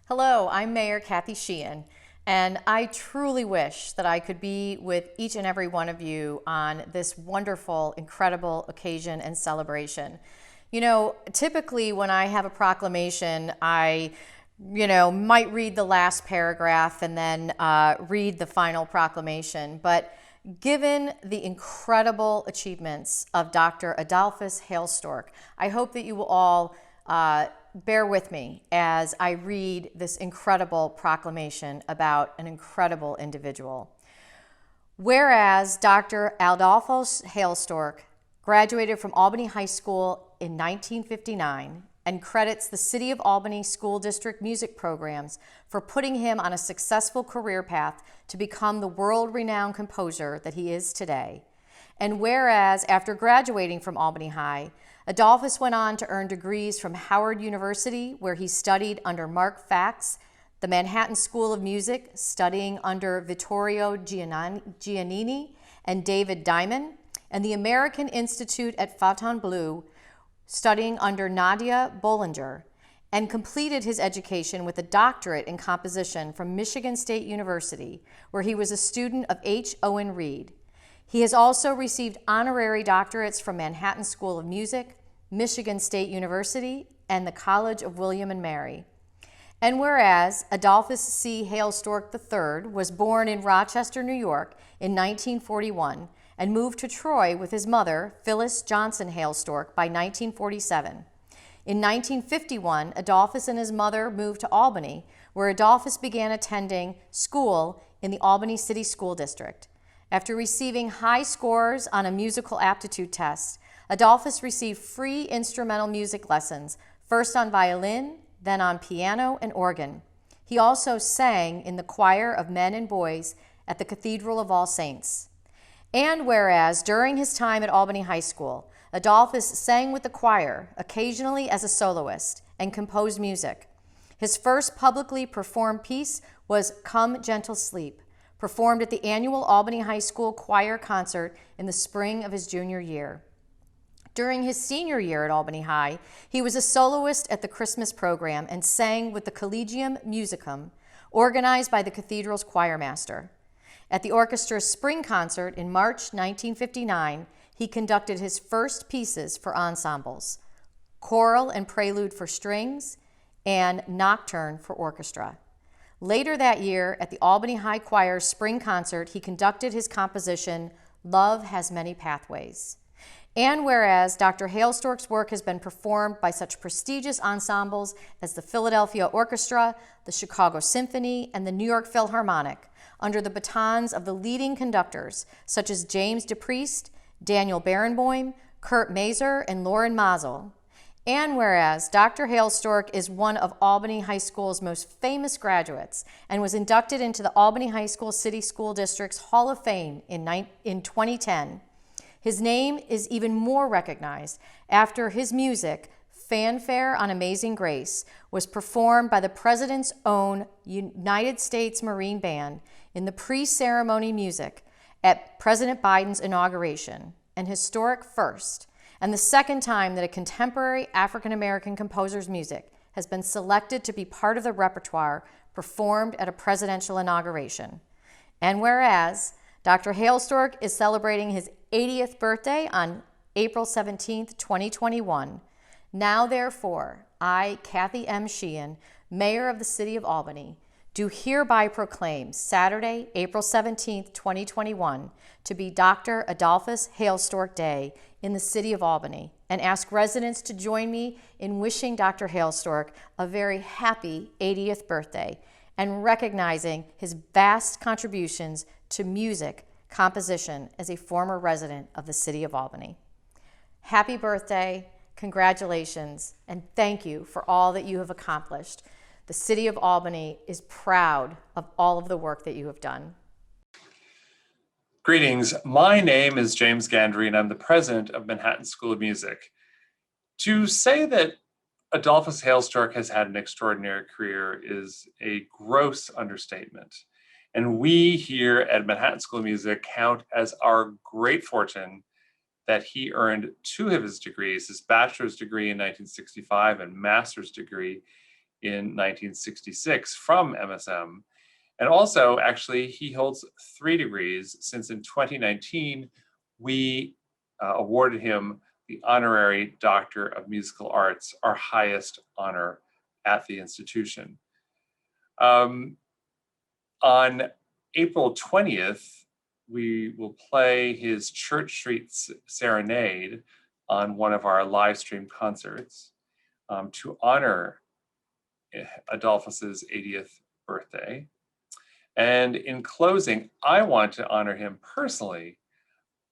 Hello, I'm Mayor Kathy Sheehan, and I truly wish that I could be with each and every one of you on this wonderful, incredible occasion and celebration. You know, typically when I have a proclamation, I might read the last paragraph and then read the final proclamation. But given the incredible achievements of Dr. Adolphus Hailstork, I hope that you will all bear with me as I read this incredible proclamation about an incredible individual. Whereas Dr. Adolphus Hailstork graduated from Albany High School in 1959 and credits the City of Albany School District music programs for putting him on a successful career path to become the world-renowned composer that he is today. And whereas after graduating from Albany High, Adolphus went on to earn degrees from Howard University, where he studied under Mark Fax, the Manhattan School of Music, studying under Vittorio Giannini and David Diamond, and the American Institute at Fontainebleau, studying under Nadia Bollinger, and completed his education with a doctorate in composition from Michigan State University, where he was a student of H. Owen Reed. He has also received honorary doctorates from Manhattan School of Music, Michigan State University, and the College of William and Mary. And whereas Adolphus C. Hailstork III was born in Rochester, New York in 1941 and moved to Troy with his mother, Phyllis Johnson Hailstork, by 1947. In 1951, Adolphus and his mother moved to Albany, where Adolphus began attending school in the Albany City School District. After receiving high scores on a musical aptitude test, Adolphus received free instrumental music lessons, first on violin, then on piano and organ. He also sang in the choir of men and boys at the Cathedral of All Saints. And whereas during his time at Albany High School, Adolphus sang with the choir, occasionally as a soloist, and composed music. His first publicly performed piece was Come Gentle Sleep, performed at the annual Albany High School choir concert in the spring of his junior year. During his senior year at Albany High, he was a soloist at the Christmas program and sang with the Collegium Musicum, organized by the cathedral's choirmaster. At the orchestra's spring concert in March 1959, he conducted his first pieces for ensembles, Choral and Prelude for Strings and Nocturne for Orchestra. Later that year, at the Albany High Choir's spring concert, he conducted his composition, Love Has Many Pathways. And whereas Dr. Hailstork's work has been performed by such prestigious ensembles as the Philadelphia Orchestra, the Chicago Symphony, and the New York Philharmonic, under the batons of the leading conductors such as James DePriest, Daniel Barenboim, Kurt Maser, and Lauren Mazel. And whereas Dr. Hailstork is one of Albany High School's most famous graduates and was inducted into the Albany High School City School District's Hall of Fame in 2010, his name is even more recognized after his music, Fanfare on Amazing Grace, was performed by the President's own United States Marine Band in the pre-ceremony music at President Biden's inauguration, an historic first, and the second time that a contemporary African-American composer's music has been selected to be part of the repertoire performed at a presidential inauguration. And whereas Dr. Hailstork is celebrating his 80th birthday on April 17, 2021, now therefore, I, Kathy M. Sheehan, Mayor of the City of Albany, do hereby proclaim Saturday, April 17, 2021, to be Dr. Adolphus Hailstork Day in the City of Albany, and ask residents to join me in wishing Dr. Hailstork a very happy 80th birthday and recognizing his vast contributions to music composition as a former resident of the City of Albany. Happy birthday, congratulations, and thank you for all that you have accomplished. The City of Albany is proud of all of the work that you have done. Greetings, my name is James Gandry and I'm the president of Manhattan School of Music. To say that Adolphus Hailstork has had an extraordinary career is a gross understatement. And we here at Manhattan School of Music count as our great fortune that he earned two of his degrees, his bachelor's degree in 1965 and master's degree in 1966 from MSM. And also, actually, he holds 3 degrees since in 2019, we awarded him the honorary Doctor of Musical Arts, our highest honor at the institution. On April 20th, we will play his Church Street Serenade on one of our live stream concerts to honor Adolphus's 80th birthday. And in closing, I want to honor him personally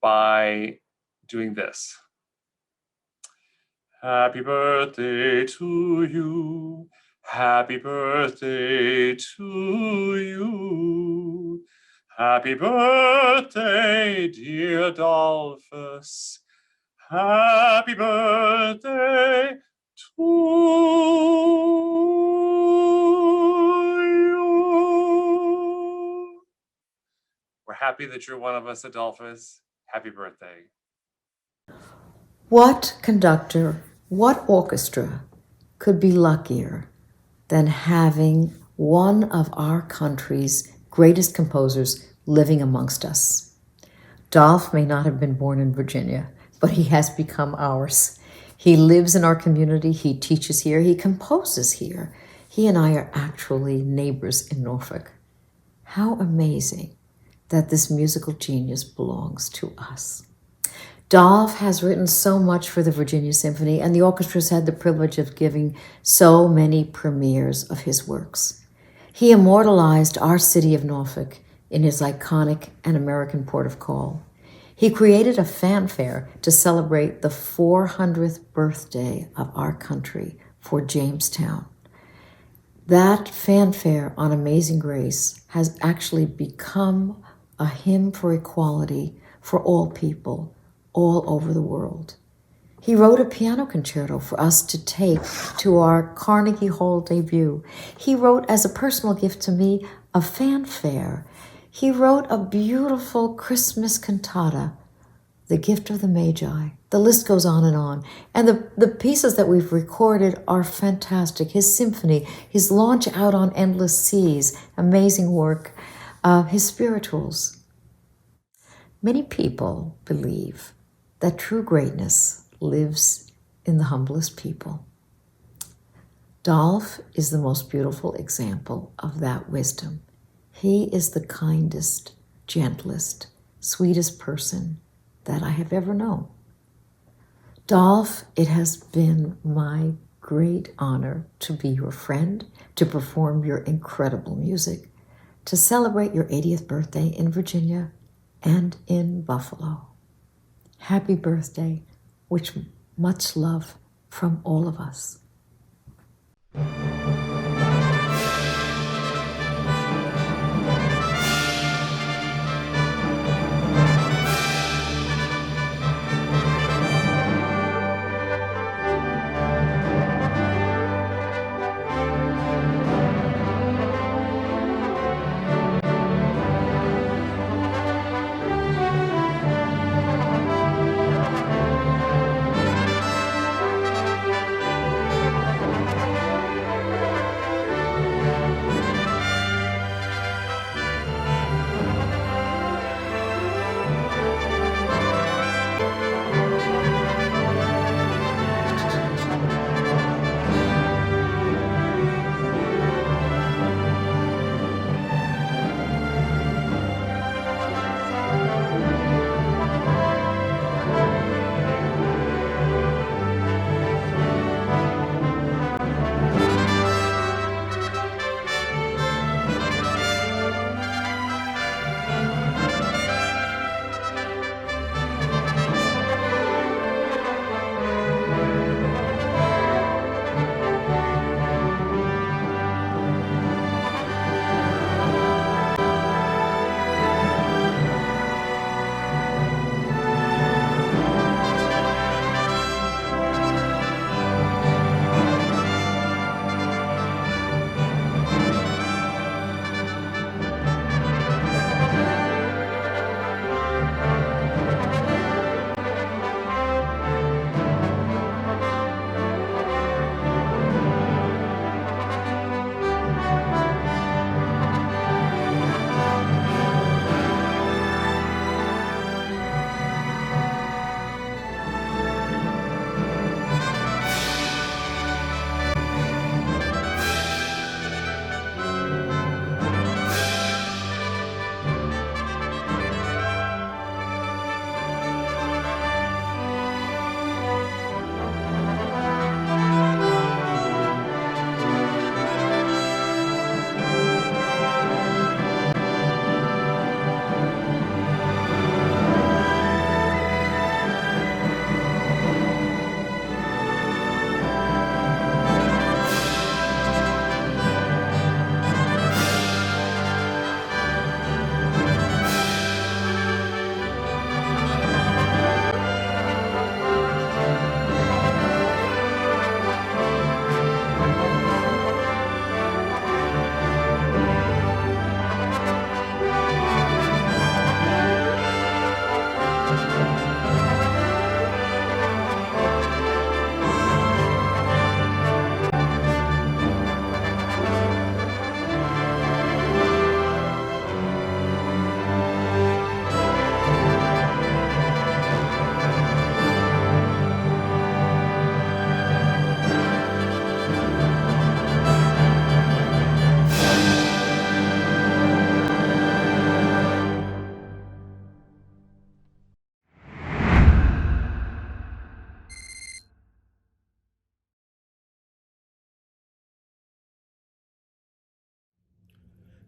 by doing this. Happy birthday to you. Happy birthday to you. Happy birthday, dear Adolphus. Happy birthday to you. We're happy that you're one of us, Adolphus. Happy birthday. What conductor, what orchestra could be luckier than having one of our country's greatest composers living amongst us? Dolph may not have been born in Virginia, but he has become ours. He lives in our community, he teaches here, he composes here. He and I are actually neighbors in Norfolk. How amazing that this musical genius belongs to us. Dolph has written so much for the Virginia Symphony, and the orchestra's had the privilege of giving so many premieres of his works. He immortalized our city of Norfolk in his iconic An American Port of Call. He created a fanfare to celebrate the 400th birthday of our country for Jamestown. That fanfare on Amazing Grace has actually become a hymn for equality for all people, all over the world. He wrote a piano concerto for us to take to our Carnegie Hall debut. He wrote, as a personal gift to me, a fanfare. He wrote a beautiful Christmas cantata, The Gift of the Magi. The list goes on. And the pieces that we've recorded are fantastic. His symphony, his Launch Out on Endless Seas, amazing work. His spirituals. Many people believe that true greatness lives in the humblest people. Dolph is the most beautiful example of that wisdom. He is the kindest, gentlest, sweetest person that I have ever known. Dolph, it has been my great honor to be your friend, to perform your incredible music, to celebrate your 80th birthday in Virginia and in Buffalo. Happy birthday, with much love from all of us.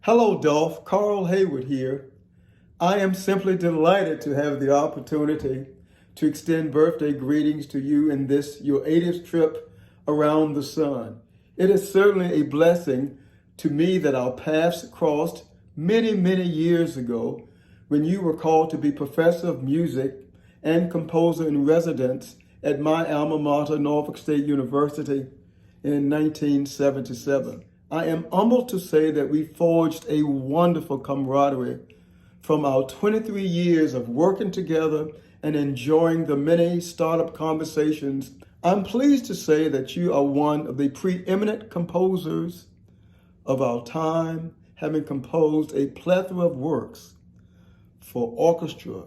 Hello, Dolph. Carl Haywood here. I am simply delighted to have the opportunity to extend birthday greetings to you in this, your 80th trip around the sun. It is certainly a blessing to me that our paths crossed many, many years ago when you were called to be professor of music and composer in residence at my alma mater, Norfolk State University, in 1977. I am humbled to say that we forged a wonderful camaraderie from our 23 years of working together and enjoying the many startup conversations. I'm pleased to say that you are one of the preeminent composers of our time, having composed a plethora of works for orchestra,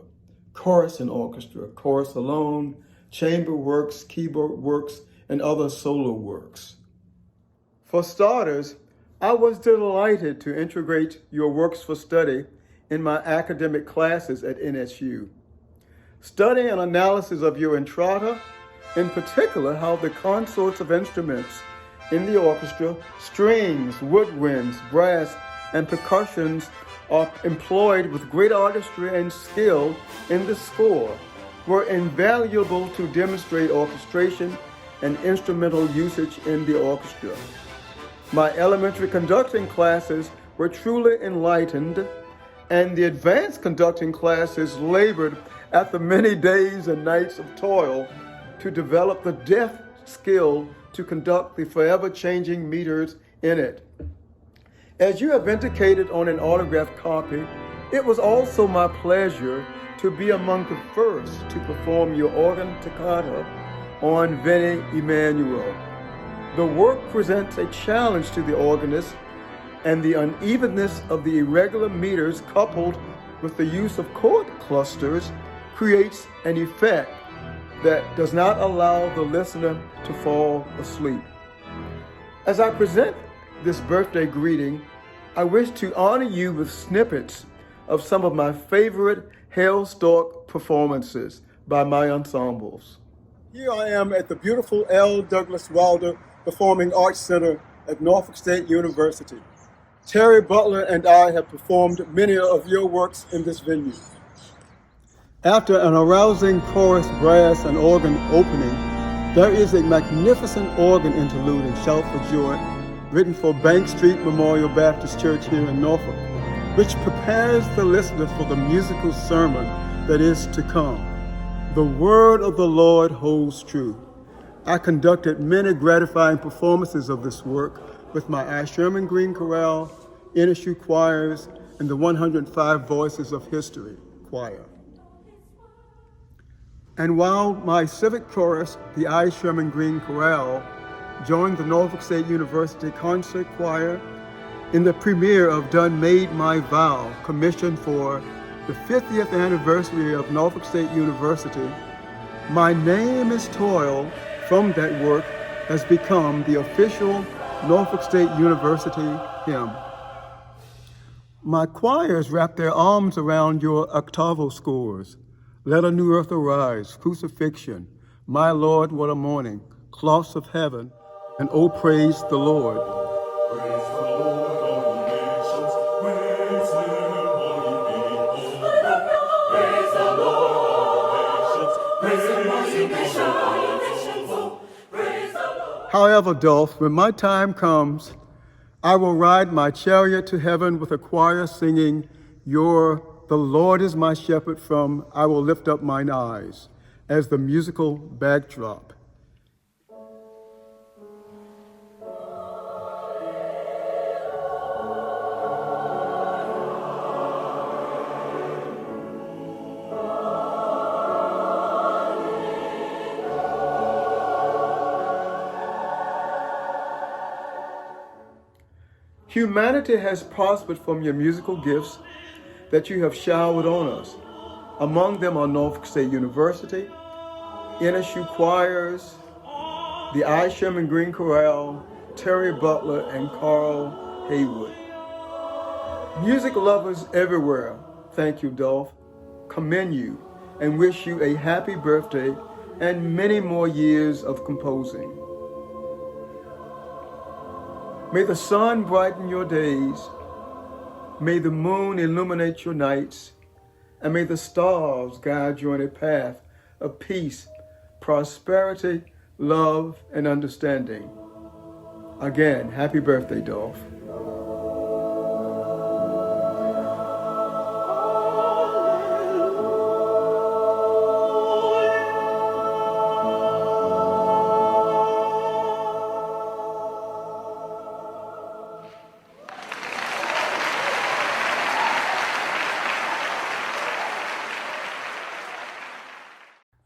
chorus and orchestra, chorus alone, chamber works, keyboard works, and other solo works. For starters, I was delighted to integrate your works for study in my academic classes at NSU. Study and analysis of your entrata, in particular how the consorts of instruments in the orchestra, strings, woodwinds, brass, and percussions are employed with great artistry and skill in the score, were invaluable to demonstrate orchestration and instrumental usage in the orchestra. My elementary conducting classes were truly enlightened, and the advanced conducting classes labored after many days and nights of toil to develop the deft skill to conduct the forever changing meters in it. As you have indicated on an autographed copy, it was also my pleasure to be among the first to perform your organ toccata on Veni Emmanuel. The work presents a challenge to the organist, and the unevenness of the irregular meters coupled with the use of chord clusters creates an effect that does not allow the listener to fall asleep. As I present this birthday greeting, I wish to honor you with snippets of some of my favorite Hailstork performances by my ensembles. Here I am at the beautiful L. Douglas Wilder Performing Arts Center at Norfolk State University. Terry Butler and I have performed many of your works in this venue. After an arousing chorus, brass, and organ opening, there is a magnificent organ interlude in Shout for Joy, written for Bank Street Memorial Baptist Church here in Norfolk, which prepares the listener for the musical sermon that is to come. The word of the Lord holds true. I conducted many gratifying performances of this work with my I. Sherman Green Chorale, NSU choirs, and the 105 Voices of History choir. And while my civic chorus, the I. Sherman Green Chorale, joined the Norfolk State University Concert Choir in the premiere of Done Made My Vow, commissioned for the 50th anniversary of Norfolk State University, My Name is Toil from that work has become the official Norfolk State University hymn. My choirs wrap their arms around your octavo scores. Let a New Earth Arise, Crucifixion, My Lord, What a Morning, Cloths of Heaven, and Oh, Praise the Lord. Praise the Lord, all ye nations, praise him, all ye people. Praise the Lord, all nations, praise him, all ye nations, oh, praise the Lord. However, Dolph, when my time comes, I will ride my chariot to heaven with a choir singing The Lord is my shepherd from I will lift up mine eyes as the musical backdrop. Humanity has prospered from your musical gifts that you have showered on us. Among them are Norfolk State University, NSU choirs, the I. Sherman Green Chorale, Terry Butler, and Carl Haywood. Music lovers everywhere, thank you, Dolph, commend you, and wish you a happy birthday and many more years of composing. May the sun brighten your days. May the moon illuminate your nights, and may the stars guide you on a path of peace, prosperity, love, and understanding. Again, happy birthday, Dolph.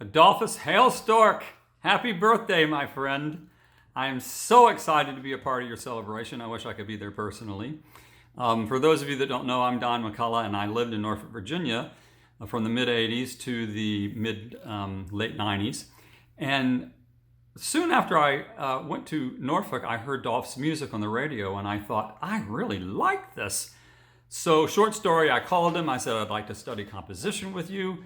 Adolphus Hailstork, happy birthday, my friend. I am so excited to be a part of your celebration. I wish I could be there personally. For those of you that don't know, I'm Don McCullough, and I lived in Norfolk, Virginia from the mid-'80s to the late 90s. And soon after I went to Norfolk, I heard Dolph's music on the radio, and I thought, I really like this. So, short story, I called him. I said, I'd like to study composition with you.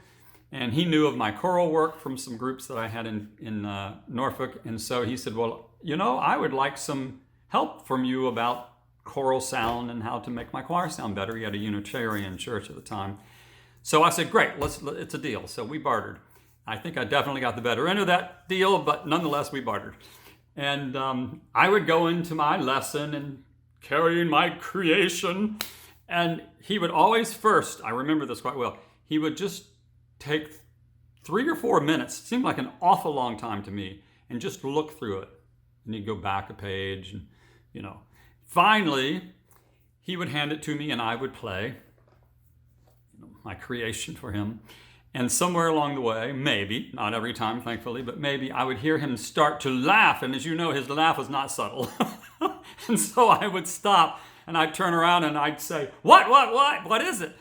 And he knew of my choral work from some groups that I had in Norfolk. And so he said, well, you know, I would like some help from you about choral sound and how to make my choir sound better. He had a Unitarian church at the time. So I said, great, it's a deal. So we bartered. I think I definitely got the better end of that deal, but nonetheless, we bartered. And I would go into my lesson and carry my creation. And he would always first, I remember this quite well, he would just take 3 or 4 minutes, it seemed like an awful long time to me, and just look through it. And he'd go back a page, and, you know. Finally, he would hand it to me, and I would play my creation for him. And somewhere along the way, maybe, not every time, thankfully, but maybe I would hear him start to laugh. And as you know, his laugh was not subtle. And so I would stop, and I'd turn around, and I'd say, what is it?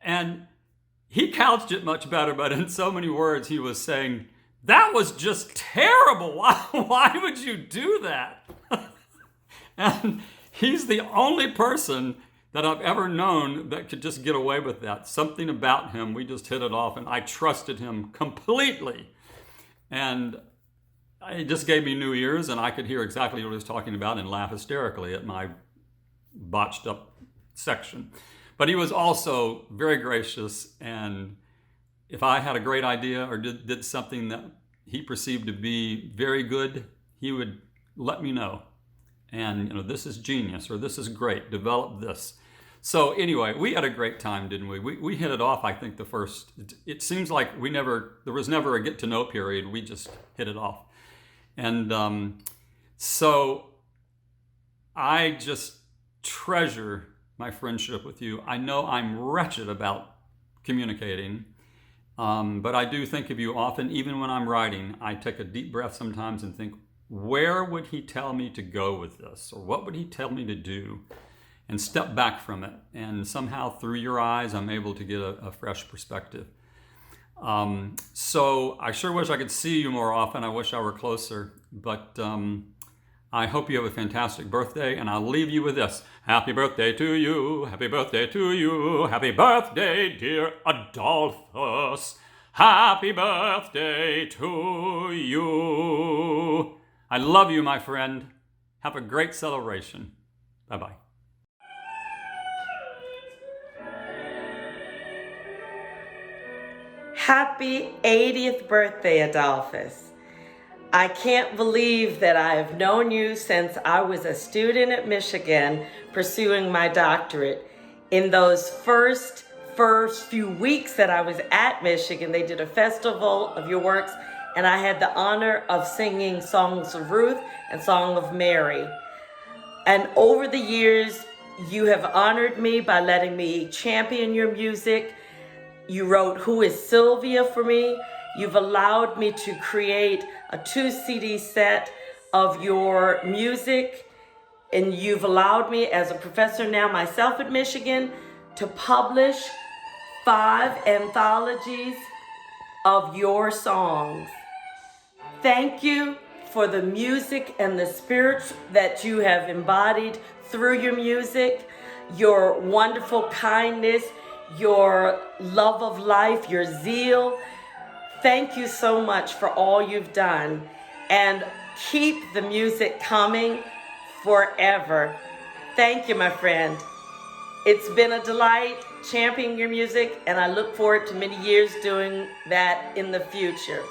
And he couched it much better, but in so many words, he was saying, that was just terrible. Why would you do that? And he's the only person that I've ever known that could just get away with that. Something about him, we just hit it off, and I trusted him completely. And he just gave me new ears, and I could hear exactly what he was talking about and laugh hysterically at my botched up section. But he was also very gracious, and if I had a great idea or did something that he perceived to be very good, he would let me know. And, you know, this is genius, or this is great, develop this. So anyway, we had a great time, didn't we? We hit it off, I think, it seems like there was never a get to know period. We just hit it off. And so I just treasure my friendship with you. I know I'm wretched about communicating, but I do think of you often. Even when I'm writing, I take a deep breath sometimes and think, where would he tell me to go with this? Or what would he tell me to do? And step back from it. And somehow through your eyes, I'm able to get a fresh perspective. So I sure wish I could see you more often. I wish I were closer, but I hope you have a fantastic birthday, and I'll leave you with this. Happy birthday to you, happy birthday to you, happy birthday, dear Adolphus. Happy birthday to you. I love you, my friend. Have a great celebration. Bye-bye. Happy 80th birthday, Adolphus. I can't believe that I have known you since I was a student at Michigan pursuing my doctorate. In those first few weeks that I was at Michigan, they did a festival of your works, and I had the honor of singing Songs of Ruth and Song of Mary. And over the years, you have honored me by letting me champion your music. You wrote Who is Sylvia for me. You've allowed me to create a 2 CD set of your music, and you've allowed me, as a professor now myself at Michigan, to publish 5 anthologies of your songs. Thank you for the music and the spirit that you have embodied through your music, your wonderful kindness, your love of life, your zeal. Thank you so much for all you've done, and keep the music coming forever. Thank you, my friend. It's been a delight championing your music, and I look forward to many years doing that in the future.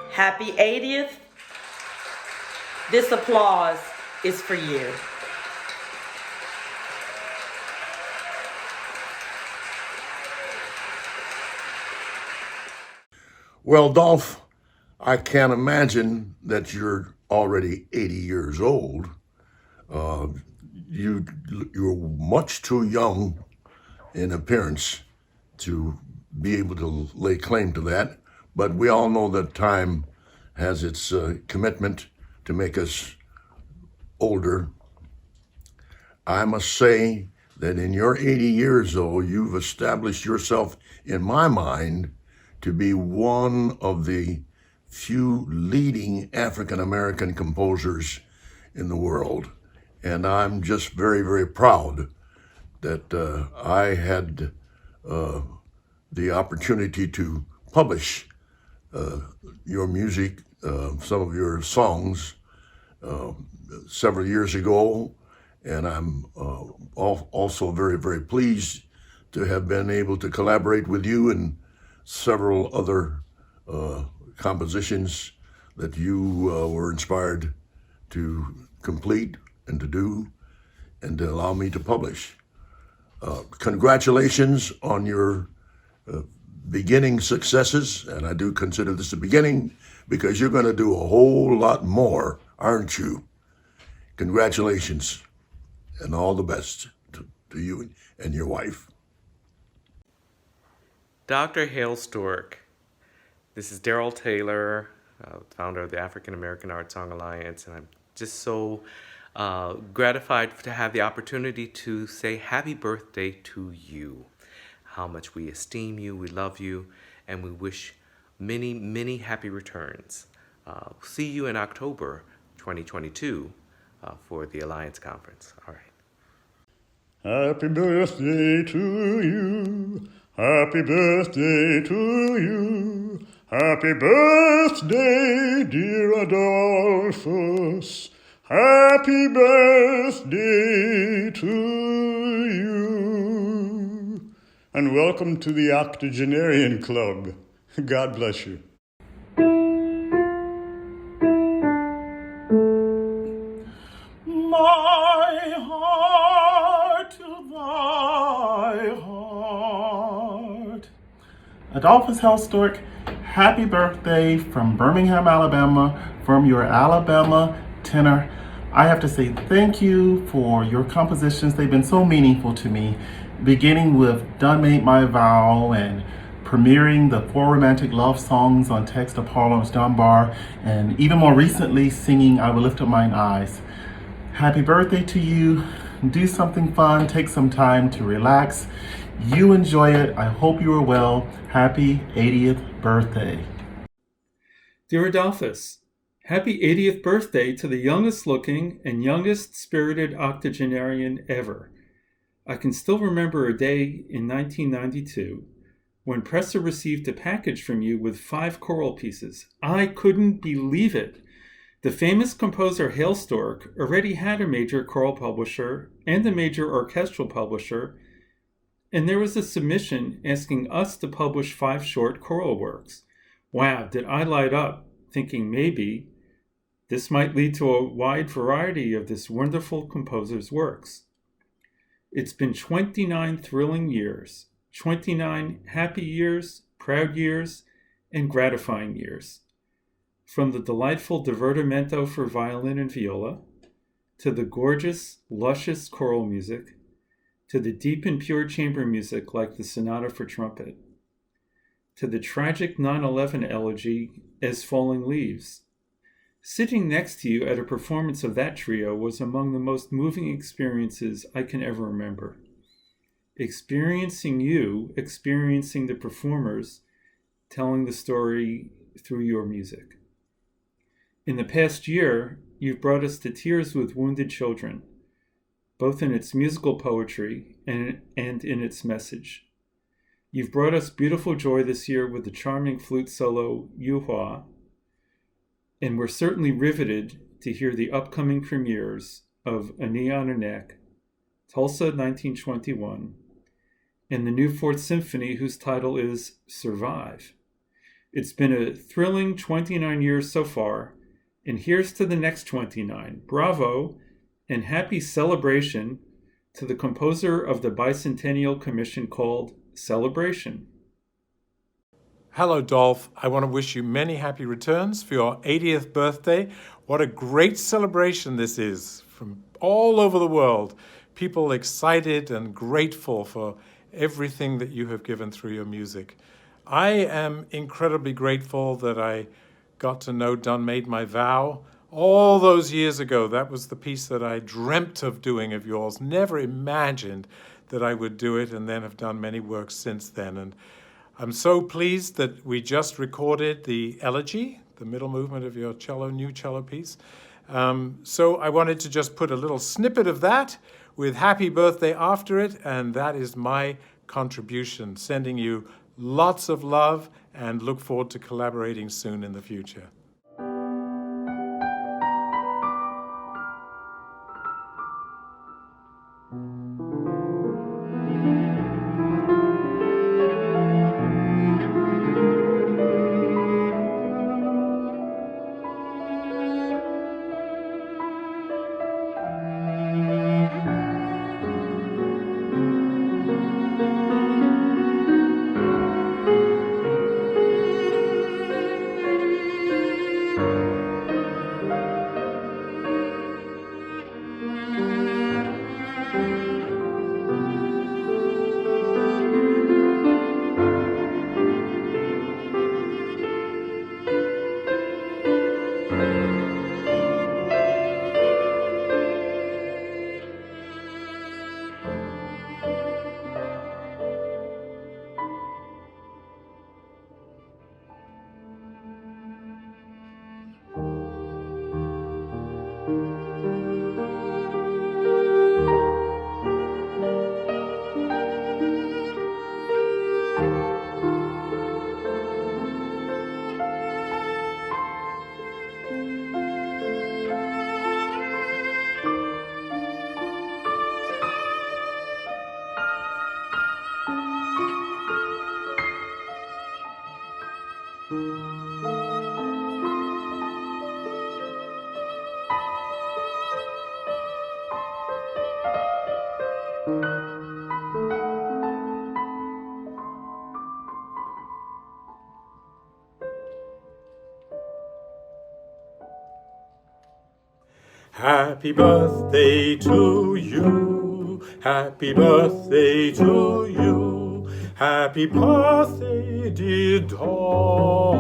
Happy 80th. This applause is for you. Well, Dolph, I can't imagine that you're already 80 years old. You're much too young in appearance to be able to lay claim to that. But we all know that time has its commitment to make us older. I must say that in your 80 years, though, you've established yourself, in my mind, to be one of the few leading African American composers in the world. And I'm just very, very proud that I had the opportunity to publish your music, some of your songs, several years ago. And I'm also very, very pleased to have been able to collaborate with you in several other compositions that you were inspired to complete and to do and to allow me to publish. Congratulations on your beginning successes, and I do consider this a beginning because you're going to do a whole lot more, aren't you? Congratulations, and all the best to you and your wife. Dr. Hailstork, this is Daryl Taylor, founder of the African American Art Song Alliance, and I'm just so gratified to have the opportunity to say happy birthday to you. How much we esteem you, we love you, and we wish many, many happy returns. See you in October 2022 for the Alliance Conference. All right. Happy birthday to you. Happy birthday to you. Happy birthday, dear Adolphus. Happy birthday to you. And welcome to the Octogenarian Club. God bless you. My heart to thy heart. Adolphus Hailstork, happy birthday from Birmingham, Alabama, from your Alabama tenor. I have to say thank you for your compositions. They've been so meaningful to me, beginning with Done Made My Vow and premiering the 4 romantic love songs on text of Paulus Dunbar, and even more recently singing I Will Lift Up Mine Eyes. Happy birthday to you. Do something fun, take some time to relax. You enjoy it. I hope you are well. Happy 80th birthday. Dear Adolphus, happy 80th birthday to the youngest looking and youngest spirited octogenarian ever. I can still remember a day in 1992 when Presser received a package from you with 5 choral pieces. I couldn't believe it. The famous composer Hailstork already had a major choral publisher and a major orchestral publisher, and there was a submission asking us to publish 5 short choral works. Wow, did I light up, thinking maybe this might lead to a wide variety of this wonderful composer's works. It's been 29 thrilling years, 29 happy years, proud years, and gratifying years. From the delightful divertimento for violin and viola, to the gorgeous, luscious choral music, to the deep and pure chamber music like the Sonata for Trumpet, to the tragic 9/11 elegy As Falling Leaves. Sitting next to you at a performance of that trio was among the most moving experiences I can ever remember. Experiencing the performers, telling the story through your music. In the past year, you've brought us to tears with Wounded Children, both in its musical poetry and in its message. You've brought us beautiful joy this year with the charming flute solo, Yuhua, and we're certainly riveted to hear the upcoming premieres of A Knee on Her Neck, Tulsa, 1921, and the new Fourth Symphony, whose title is Survive. It's been a thrilling 29 years so far, and here's to the next 29. Bravo and happy celebration to the composer of the Bicentennial Commission called Celebration. Hello, Dolph. I want to wish you many happy returns for your 80th birthday. What a great celebration this is from all over the world. People excited and grateful for everything that you have given through your music. I am incredibly grateful that I got to know Done Made My Vow all those years ago. That was the piece that I dreamt of doing of yours, never imagined that I would do it, and then have done many works since then. And I'm so pleased that we just recorded the elegy, the middle movement of your new cello piece. So I wanted to just put a little snippet of that with happy birthday after it, and that is my contribution, sending you lots of love and look forward to collaborating soon in the future. Happy birthday to you, happy birthday to you, happy birthday, dear Dolph,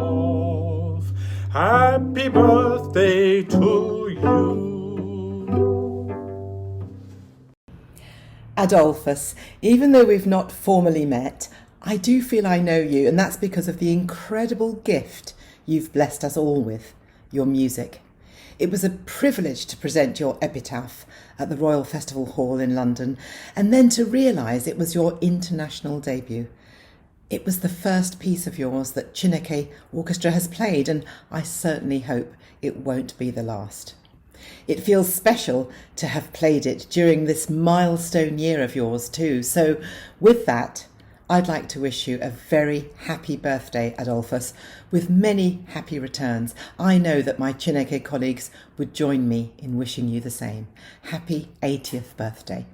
happy birthday to you. Adolphus, even though we've not formally met, I do feel I know you, and that's because of the incredible gift you've blessed us all with, your music. It was a privilege to present your epitaph at the Royal Festival Hall in London, and then to realise it was your international debut. It was the first piece of yours that Chineke Orchestra has played, and I certainly hope it won't be the last. It feels special to have played it during this milestone year of yours too. So with that, I'd like to wish you a very happy birthday, Adolphus, with many happy returns. I know that my Chineke colleagues would join me in wishing you the same. Happy 80th birthday.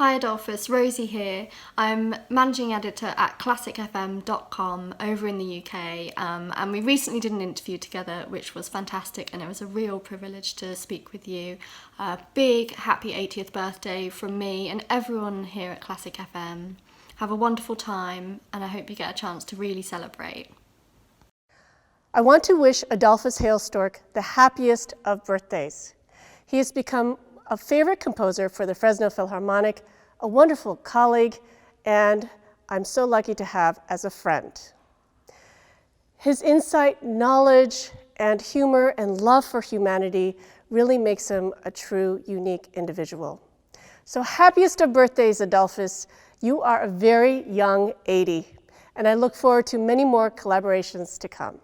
Hi Adolphus, Rosie here. I'm managing editor at classicfm.com over in the UK, and we recently did an interview together which was fantastic, and it was a real privilege to speak with you. Big happy 80th birthday from me and everyone here at Classic FM. Have a wonderful time, and I hope you get a chance to really celebrate. I want to wish Adolphus Hailstork the happiest of birthdays. He has become a favorite composer for the Fresno Philharmonic, a wonderful colleague, and I'm so lucky to have as a friend. His insight, knowledge, and humor and love for humanity really makes him a true, unique individual. So happiest of birthdays, Adolphus. You are a very young 80, and I look forward to many more collaborations to come.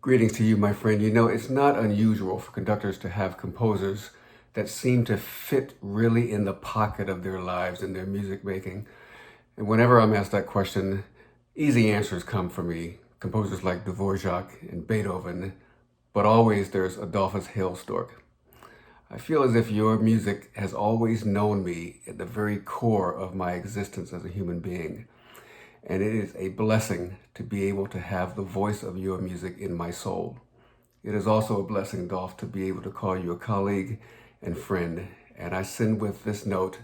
Greetings to you, my friend. You know, it's not unusual for conductors to have composers that seem to fit really in the pocket of their lives and their music making. And whenever I'm asked that question, easy answers come for me. Composers like Dvorak and Beethoven, but always there's Adolphus Hailstork. I feel as if your music has always known me at the very core of my existence as a human being. And it is a blessing to be able to have the voice of your music in my soul. It is also a blessing, Dolph, to be able to call you a colleague and friend. And I send with this note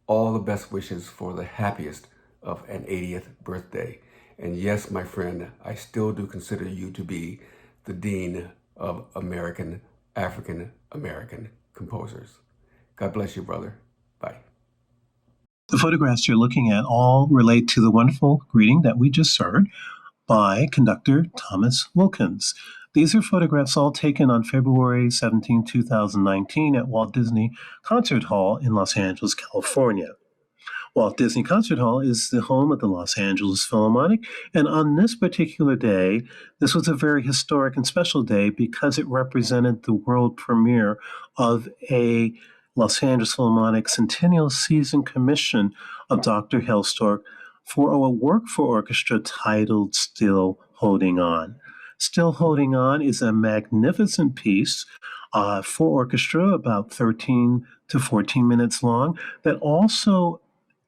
all the best wishes for the happiest of an 80th birthday. And yes, my friend, I still do consider you to be the Dean of African American composers. God bless you, brother. Bye. The photographs you're looking at all relate to the wonderful greeting that we just heard by conductor Thomas Wilkins. These are photographs all taken on February 17, 2019 at Walt Disney Concert Hall in Los Angeles, California. Walt Disney Concert Hall is the home of the Los Angeles Philharmonic, and on this particular day, this was a very historic and special day because it represented the world premiere of a Los Angeles Philharmonic Centennial Season commission of Dr. Hailstork for a work for orchestra titled Still Holding On. Still Holding On is a magnificent piece for orchestra, about 13 to 14 minutes long, that also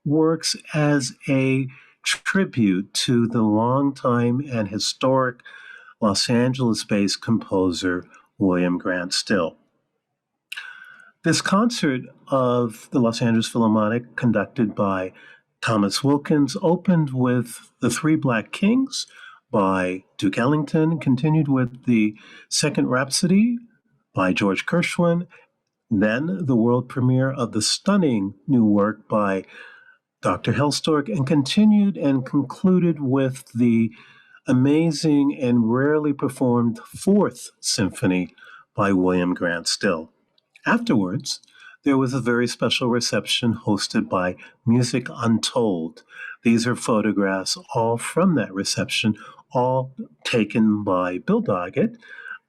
works as a tribute to the longtime and historic Los Angeles-based composer William Grant Still. This concert of the Los Angeles Philharmonic, conducted by Thomas Wilkins, opened with The Three Black Kings by Duke Ellington, continued with the Second Rhapsody by George Gershwin, then the world premiere of the stunning new work by Dr. Hailstork, and continued and concluded with the amazing and rarely performed Fourth Symphony by William Grant Still. Afterwards, there was a very special reception hosted by Music Untold. These are photographs all from that reception, all taken by Bill Doggett,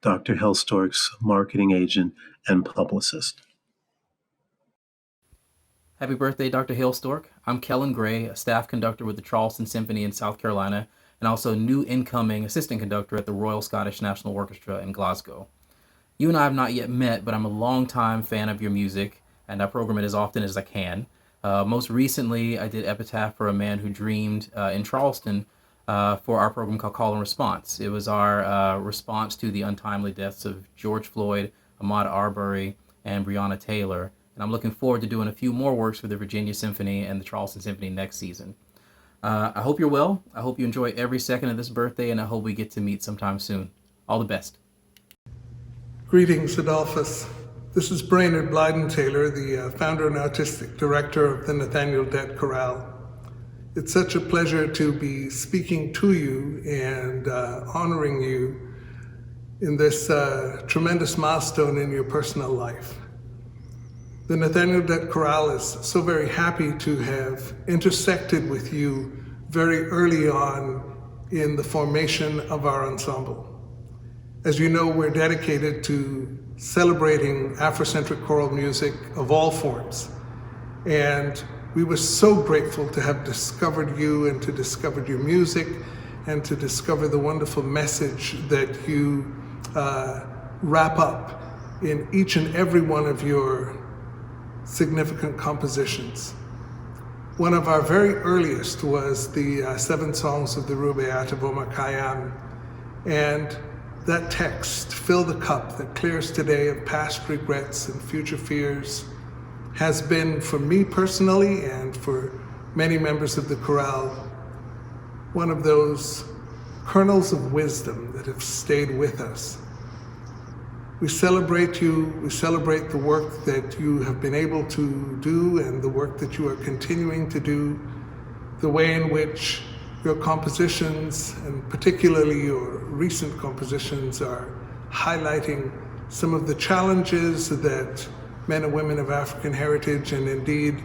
Dr. Hailstork's marketing agent and publicist. Happy birthday, Dr. Hailstork. I'm Kellen Gray, a staff conductor with the Charleston Symphony in South Carolina, and also new incoming assistant conductor at the Royal Scottish National Orchestra in Glasgow. You and I have not yet met, but I'm a longtime fan of your music, and I program it as often as I can. Most recently, I did Epitaph for a Man Who Dreamed in Charleston for our program called Call and Response. It was our response to the untimely deaths of George Floyd, Ahmaud Arbery, and Breonna Taylor. And I'm looking forward to doing a few more works for the Virginia Symphony and the Charleston Symphony next season. I hope you're well. I hope you enjoy every second of this birthday, and I hope we get to meet sometime soon. All the best. Greetings, Adolphus. This is Brainerd Blyden Taylor, the founder and artistic director of the Nathaniel Dett Chorale. It's such a pleasure to be speaking to you and honoring you in this tremendous milestone in your personal life. The Nathaniel Dett Chorale is so very happy to have intersected with you very early on in the formation of our ensemble. As you know, we're dedicated to celebrating Afrocentric choral music of all forms. And we were so grateful to have discovered you and to discover your music and to discover the wonderful message that you wrap up in each and every one of your significant compositions. One of our very earliest was the 7 songs of the Rubaiyat of Omar Khayyam, and that text, "Fill the cup that clears today of past regrets and future fears," has been, for me personally and for many members of the chorale, one of those kernels of wisdom that have stayed with us. We celebrate you, we celebrate the work that you have been able to do and the work that you are continuing to do, the way in which your compositions, and particularly your recent compositions, are highlighting some of the challenges that men and women of African heritage, and indeed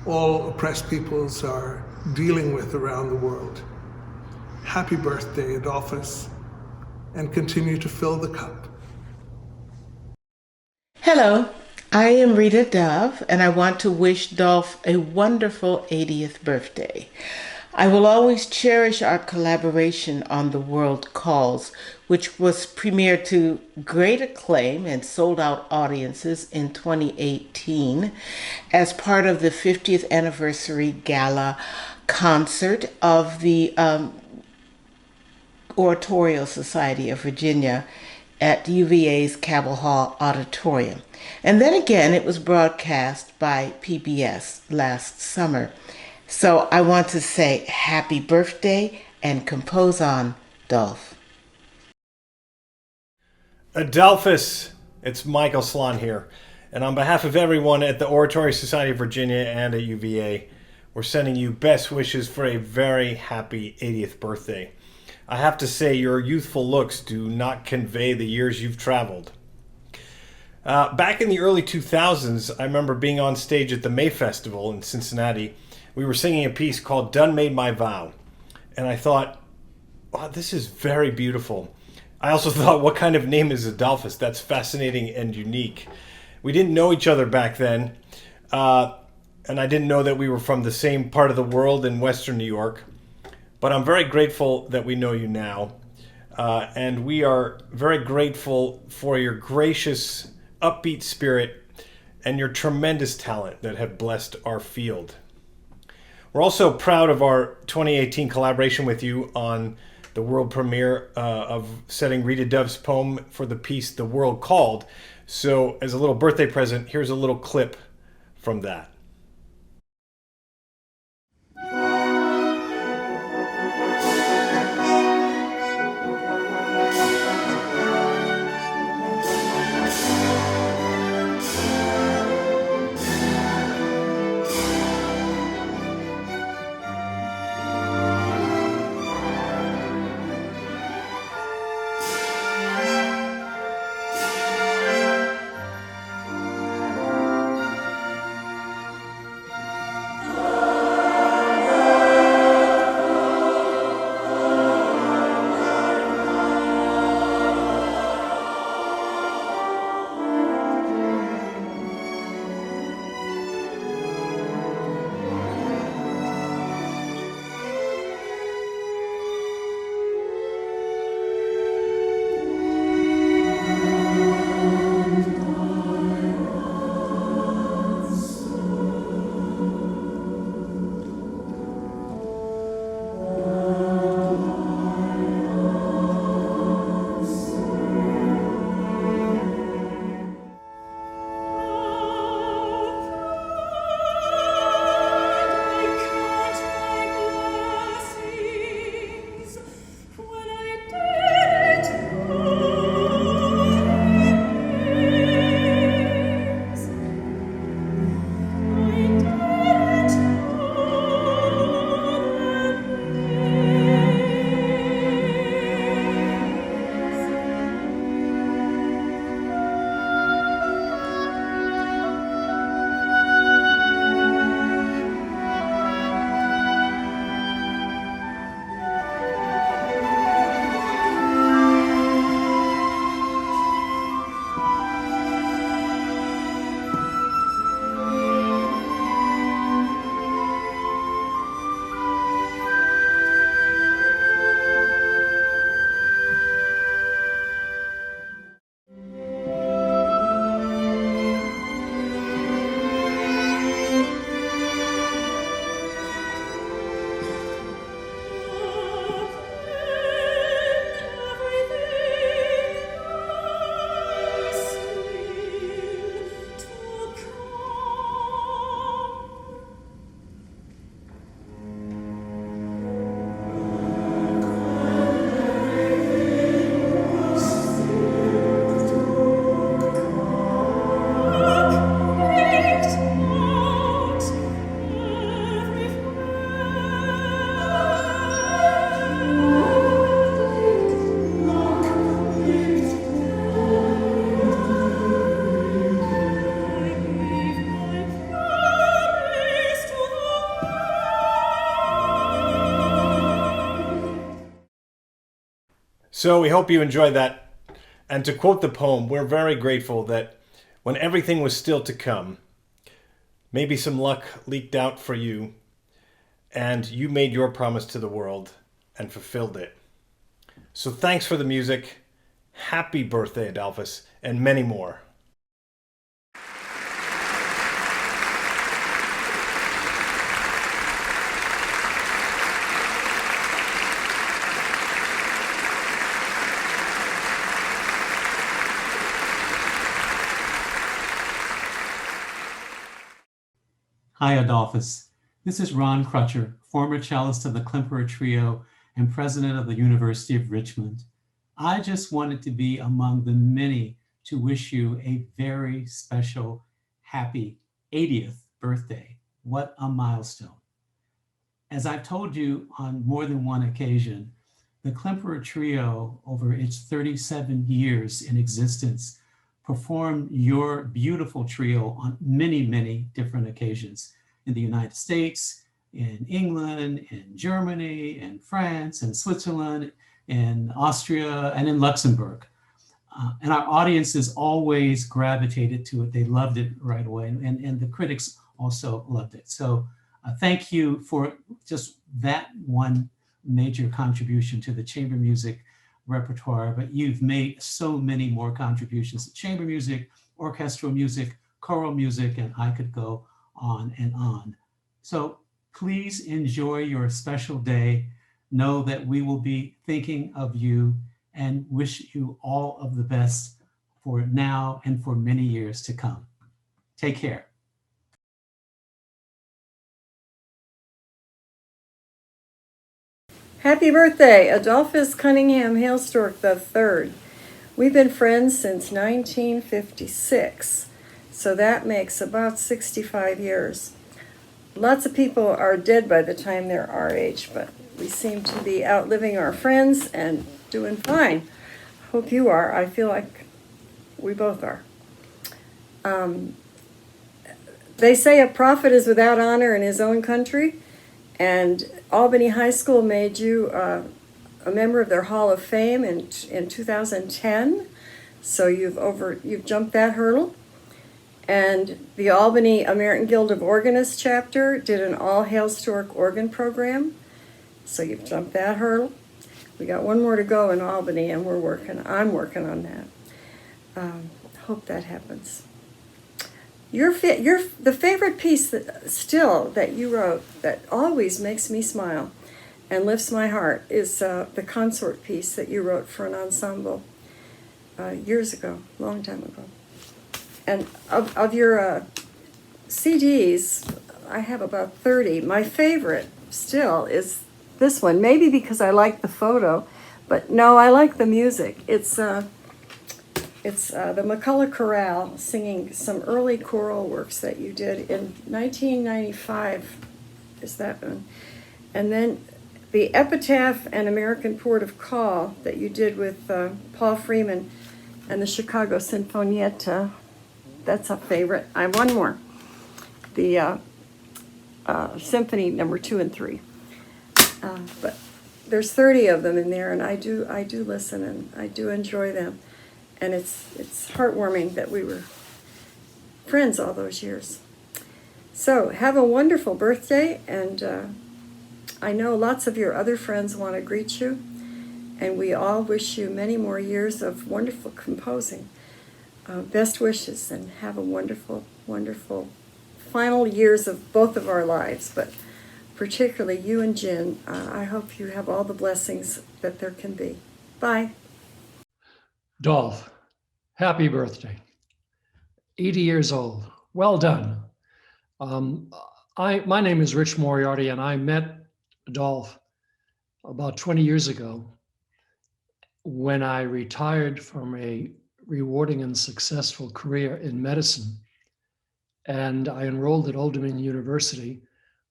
all oppressed peoples, are dealing with around the world. Happy birthday, Adolphus. and continue to fill the cup. Hello, I am Rita Dove, and I want to wish Dolph a wonderful 80th birthday. I will always cherish our collaboration on The World Calls, which was premiered to great acclaim and sold out audiences in 2018 as part of the 50th anniversary gala concert of the Oratorio Society of Virginia at UVA's Cabell Hall Auditorium. And then again, it was broadcast by PBS last summer. So I want to say happy birthday and compose on, Dolph. Adolphus, it's Michael Slon here. And on behalf of everyone at the Oratory Society of Virginia and at UVA, we're sending you best wishes for a very happy 80th birthday. I have to say, your youthful looks do not convey the years you've traveled. Back in the early 2000s, I remember being on stage at the May Festival in Cincinnati. We were singing a piece called Done Made My Vow. And I thought, wow, this is very beautiful. I also thought, what kind of name is Adolphus? That's fascinating and unique. We didn't know each other back then. And I didn't know that we were from the same part of the world in Western New York. But I'm very grateful that we know you now. And we are very grateful for your gracious, upbeat spirit and your tremendous talent that have blessed our field. We're also proud of our 2018 collaboration with you on the world premiere of setting Rita Dove's poem for the piece The World Called. So as a little birthday present, here's a little clip from that. So we hope you enjoyed that. And to quote the poem, we're very grateful that when everything was still to come, maybe some luck leaked out for you, and you made your promise to the world and fulfilled it. So thanks for the music. Happy birthday, Adolphus, and many more. Hi, Adolphus. This is Ron Crutcher, former cellist of the Klemperer Trio and president of the University of Richmond. I just wanted to be among the many to wish you a very special, happy 80th birthday. What a milestone. As I've told you on more than one occasion, the Klemperer Trio, over its 37 years in existence, performed your beautiful trio on many, many different occasions in the United States, in England, in Germany, in France, in Switzerland, in Austria, and in Luxembourg. And our audiences always gravitated to it. They loved it right away. And the critics also loved it. So thank you for just that one major contribution to the chamber music repertoire, but you've made so many more contributions to chamber music, orchestral music, choral music, and I could go on and on. So please enjoy your special day. Know that we will be thinking of you and wish you all of the best for now and for many years to come. Take care. Happy birthday, Adolphus Cunningham Hailstork III. We've been friends since 1956, so that makes about 65 years. Lots of people are dead by the time they're our age, but we seem to be outliving our friends and doing fine. Hope you are. I feel like we both are. They say a prophet is without honor in his own country, and Albany High School made you a member of their Hall of Fame in 2010. So you've jumped that hurdle. And the Albany American Guild of Organists chapter did an all Hailstork organ program. So you've jumped that hurdle. We got one more to go in Albany, and I'm working on that. Hope that happens. The favorite piece that you wrote that always makes me smile and lifts my heart is the consort piece that you wrote for an ensemble years ago, long time ago. And of your CDs, I have about 30. My favorite still is this one, maybe because I like the photo, but no, I like the music. It's the McCullough Chorale singing some early choral works that you did in 1995, is that one? And then the Epitaph and American Port of Call that you did with Paul Freeman and the Chicago Sinfonietta. That's a favorite. I have one more. The Symphony number 2 and 3. But there's 30 of them in there, and I do listen and I do enjoy them. And it's heartwarming that we were friends all those years. So have a wonderful birthday, and I know lots of your other friends want to greet you, and we all wish you many more years of wonderful composing. Best wishes, and have a wonderful, wonderful final years of both of our lives, but particularly you and Jen. I hope you have all the blessings that there can be. Bye. Dolph, happy birthday. 80 years old. Well done. My name is Rich Moriarty, and I met Dolph about 20 years ago when I retired from a rewarding and successful career in medicine. And I enrolled at Old Dominion University,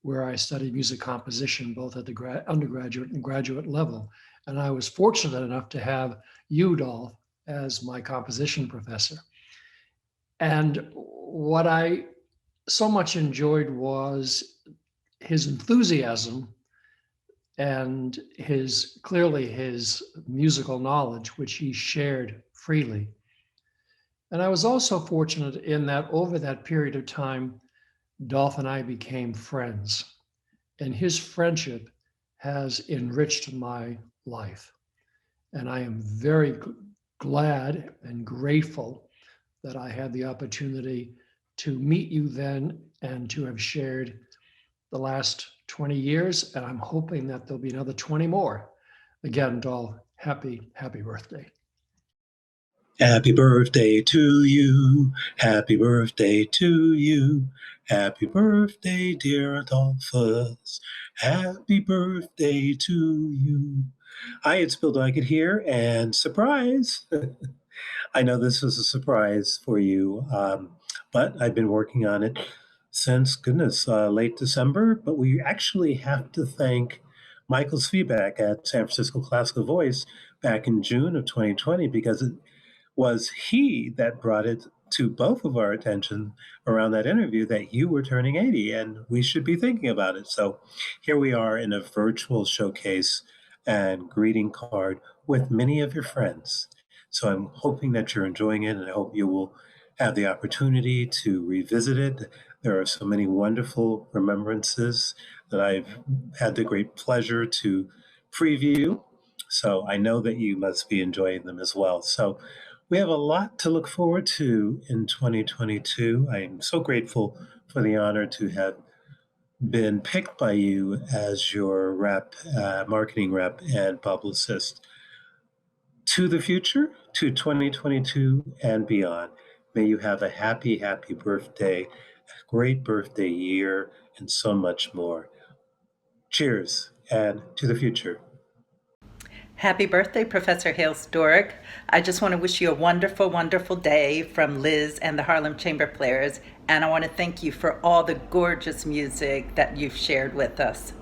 where I studied music composition, both at the undergraduate and graduate level. And I was fortunate enough to have you, Dolph, as my composition professor. And what I so much enjoyed was his enthusiasm and clearly his musical knowledge, which he shared freely. And I was also fortunate in that over that period of time, Dolph and I became friends, and his friendship has enriched my life. And I am very glad and grateful that I had the opportunity to meet you then and to have shared the last 20 years. And I'm hoping that there'll be another 20 more. Again, Dolph, happy birthday. Happy birthday to you. Happy birthday to you. Happy birthday, dear Adolphus. Happy birthday to you. Hi, it's Bill Doggett here, and surprise! I know this was a surprise for you, but I've been working on it since, goodness, late December. But we actually have to thank Michael's feedback at San Francisco Classical Voice back in June of 2020, because it was he that brought it to both of our attention around that interview that you were turning 80 and we should be thinking about it. So here we are in a virtual showcase and greeting card with many of your friends. So I'm hoping that you're enjoying it, and I hope you will have the opportunity to revisit it. There are so many wonderful remembrances that I've had the great pleasure to preview. So I know that you must be enjoying them as well. So we have a lot to look forward to in 2022. I am so grateful for the honor to have been picked by you as your rep, marketing rep and publicist. To the future, to 2022 and beyond, may you have a happy, happy birthday, a great birthday year, and so much more. Cheers, and to the future. Happy birthday, Professor Hailstork. I just want to wish you a wonderful, wonderful day from Liz and the Harlem Chamber Players. And I want to thank you for all the gorgeous music that you've shared with us.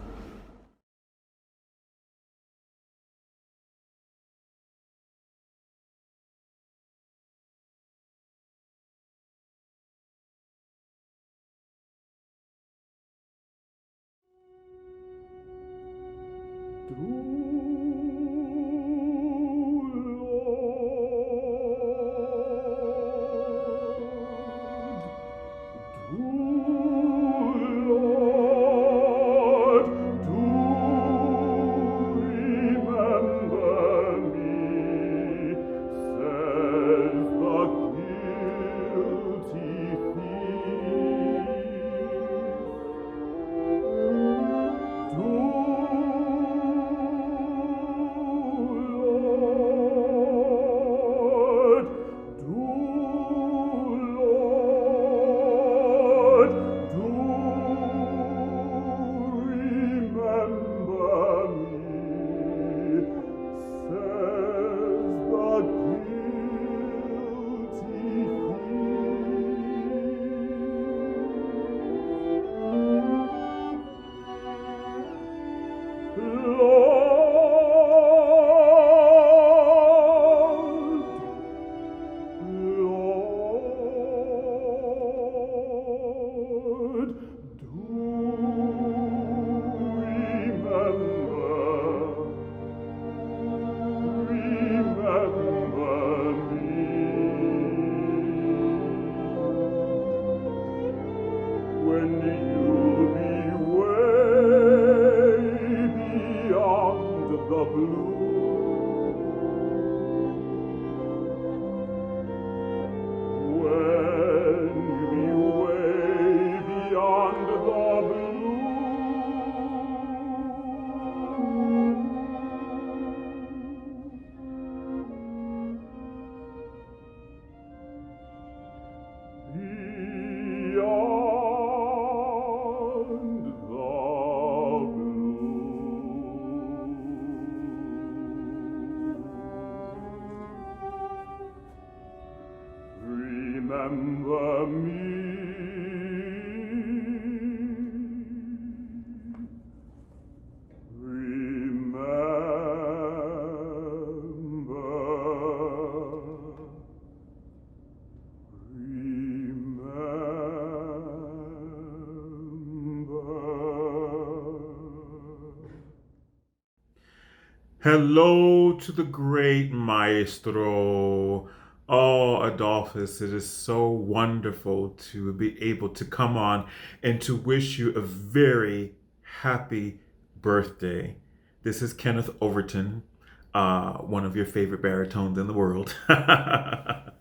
Hello to the great maestro. Oh, Adolphus, it is so wonderful to be able to come on and to wish you a very happy birthday. This is Kenneth Overton, one of your favorite baritones in the world. I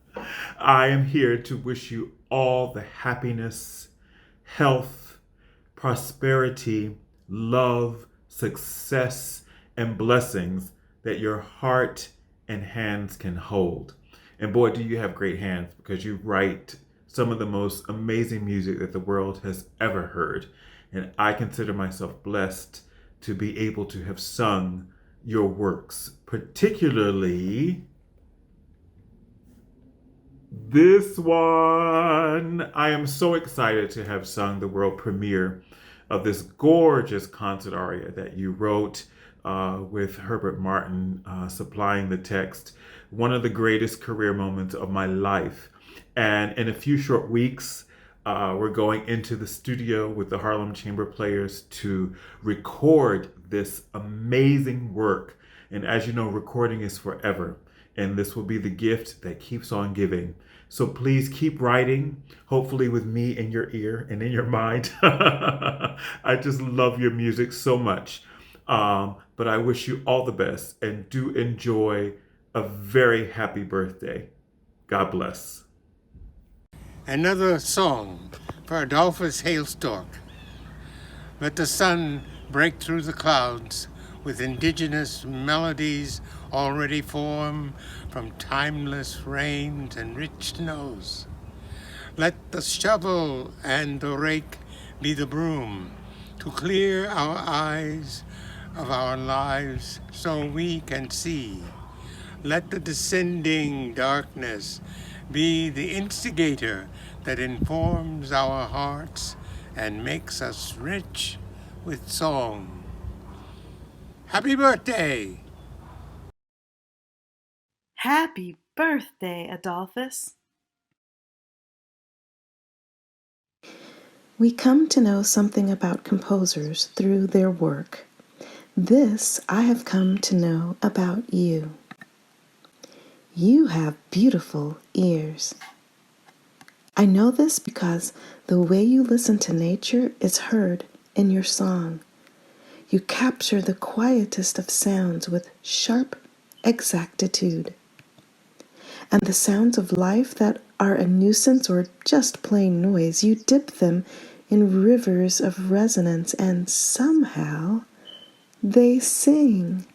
am here to wish you all the happiness, health, prosperity, love, success, and blessings that your heart and hands can hold. And boy, do you have great hands, because you write some of the most amazing music that the world has ever heard. And I consider myself blessed to be able to have sung your works, particularly this one. I am so excited to have sung the world premiere of this gorgeous concert aria that you wrote with Herbert Martin supplying the text. One of the greatest career moments of my life. And in a few short weeks, we're going into the studio with the Harlem Chamber Players to record this amazing work. And as you know, recording is forever. And this will be the gift that keeps on giving. So please keep writing, hopefully with me in your ear and in your mind. I just love your music so much. But I wish you all the best, and do enjoy a very happy birthday. God bless. Another song for Adolphus Hailstork. Let the sun break through the clouds with indigenous melodies already formed from timeless rains and rich snows. Let the shovel and the rake be the broom to clear our eyes of our lives so we can see. Let the descending darkness be the instigator that informs our hearts and makes us rich with song. Happy birthday! Happy birthday, Adolphus. We come to know something about composers through their work. This I have come to know about you. You have beautiful ears. I know this because the way you listen to nature is heard in your song. You capture the quietest of sounds with sharp exactitude. And the sounds of life that are a nuisance or just plain noise, you dip them in rivers of resonance, and somehow they sing.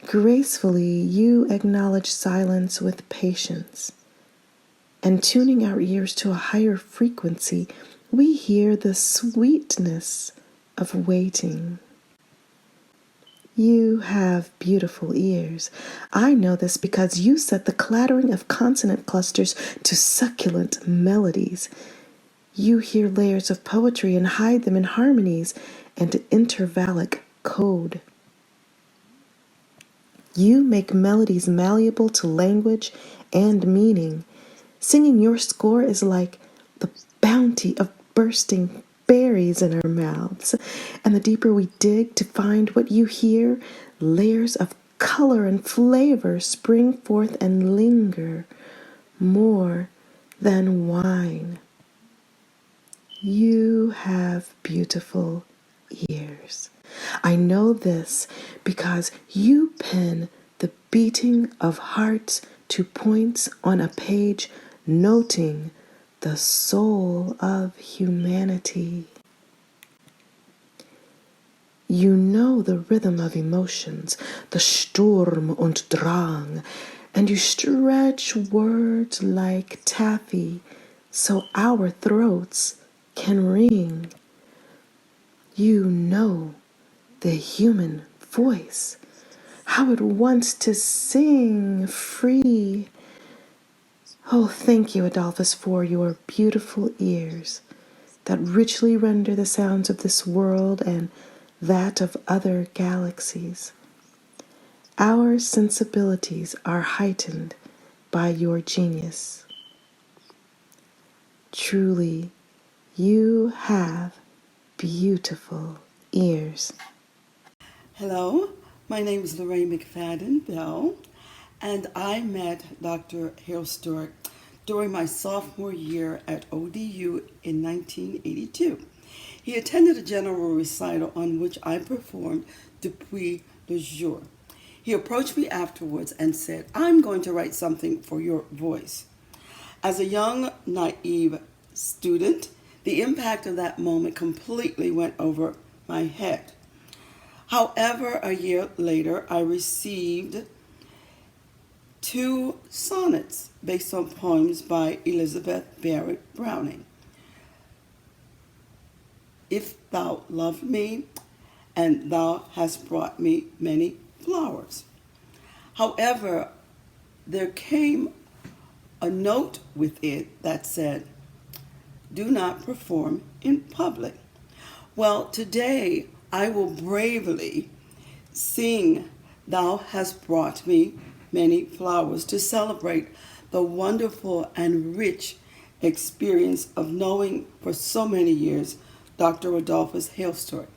Gracefully, you acknowledge silence with patience. And tuning our ears to a higher frequency, we hear the sweetness of waiting. You have beautiful ears. I know this because you set the clattering of consonant clusters to succulent melodies. You hear layers of poetry and hide them in harmonies and intervallic code. You make melodies malleable to language and meaning. Singing your score is like the bounty of bursting berries in our mouths. And the deeper we dig to find what you hear, layers of color and flavor spring forth and linger more than wine. You have beautiful ears. I know this because you pen the beating of hearts to points on a page, noting the soul of humanity. You know the rhythm of emotions, the Sturm und Drang, and you stretch words like taffy so our throats can ring. You know the human voice, how it wants to sing free. Oh, thank you, Adolphus, for your beautiful ears that richly render the sounds of this world and that of other galaxies. Our sensibilities are heightened by your genius. Truly, you have beautiful ears. Hello, My name is Lorraine McFadden Bell, and I met Dr. Hailstork during my sophomore year at ODU in 1982. He attended a general recital on which I performed Depuis le Jour. He approached me afterwards and said, "I'm going to write something for your voice." As a young, naive student, the impact of that moment completely went over my head. However, a year later, I received 2 sonnets based on poems by Elizabeth Barrett Browning. If thou love me, and thou hast brought me many flowers. However, there came a note with it that said, do not perform in public. Well, today I will bravely sing Thou Hast Brought Me Many Flowers to celebrate the wonderful and rich experience of knowing for so many years Dr. Adolphus Hailstork.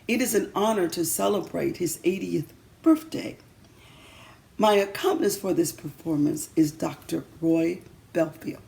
It is an honor to celebrate his 80th birthday. My accompanist for this performance is Dr. Roy Belfield.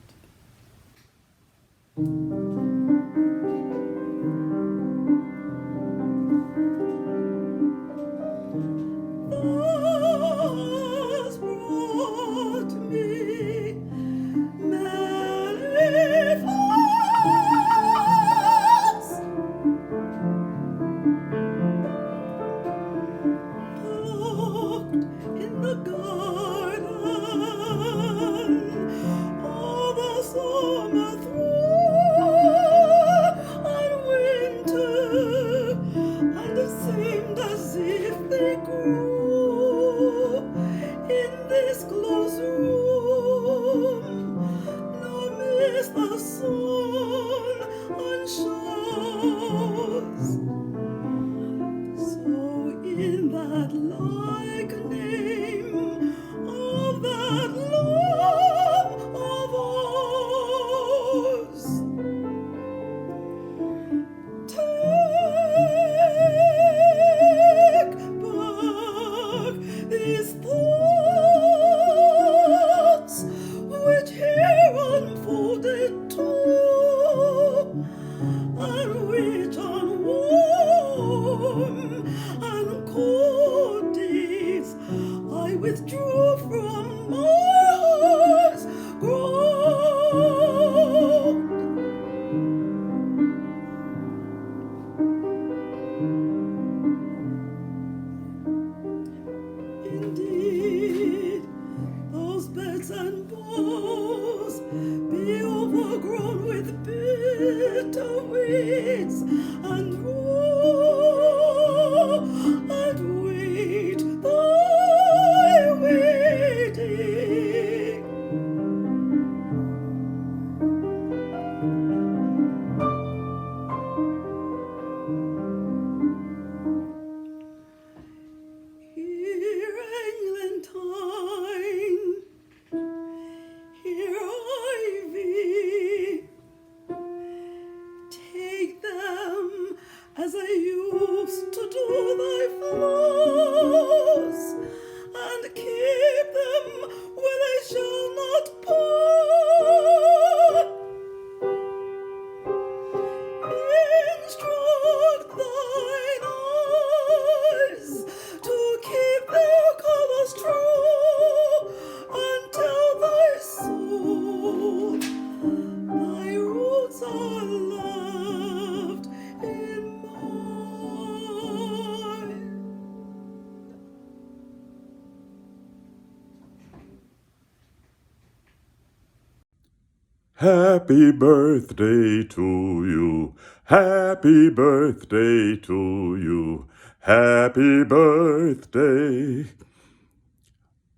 Happy birthday to you. Happy birthday to you. Happy birthday.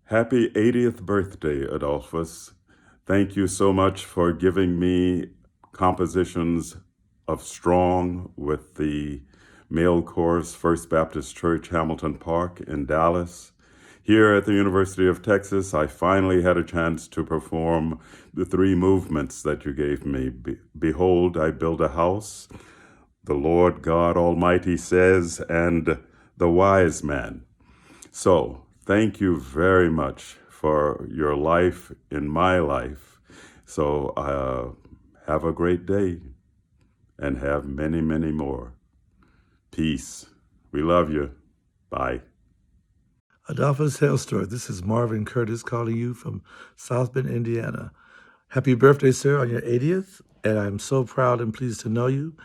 Happy 80th birthday, Adolphus. Thank you so much for giving me compositions of Strong with the male chorus, First Baptist Church, Hamilton Park in Dallas. Here at the University of Texas, I finally had a chance to perform the 3 movements that you gave me. Behold, I build a house, the Lord God Almighty says, and the wise man. So, thank you very much for your life in my life. So, have a great day and have many, many more. Peace. We love you. Bye. Adolphus Hailstork, this is Marvin Curtis calling you from South Bend, Indiana. Happy birthday, sir, on your 80th, and I'm so proud and pleased to know you.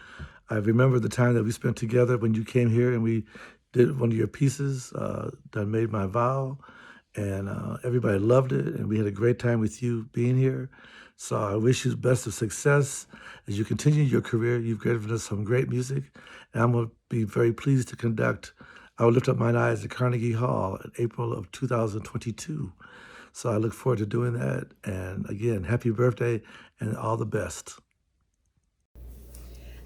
I remember the time that we spent together when you came here and we did one of your pieces, that Made My Vow, and everybody loved it, and we had a great time with you being here. So I wish you the best of success as you continue your career. You've given us some great music, and I'm going to be very pleased to conduct I Will Lift Up Mine Eyes at Carnegie Hall in April of 2022. So I look forward to doing that. And again, happy birthday and all the best.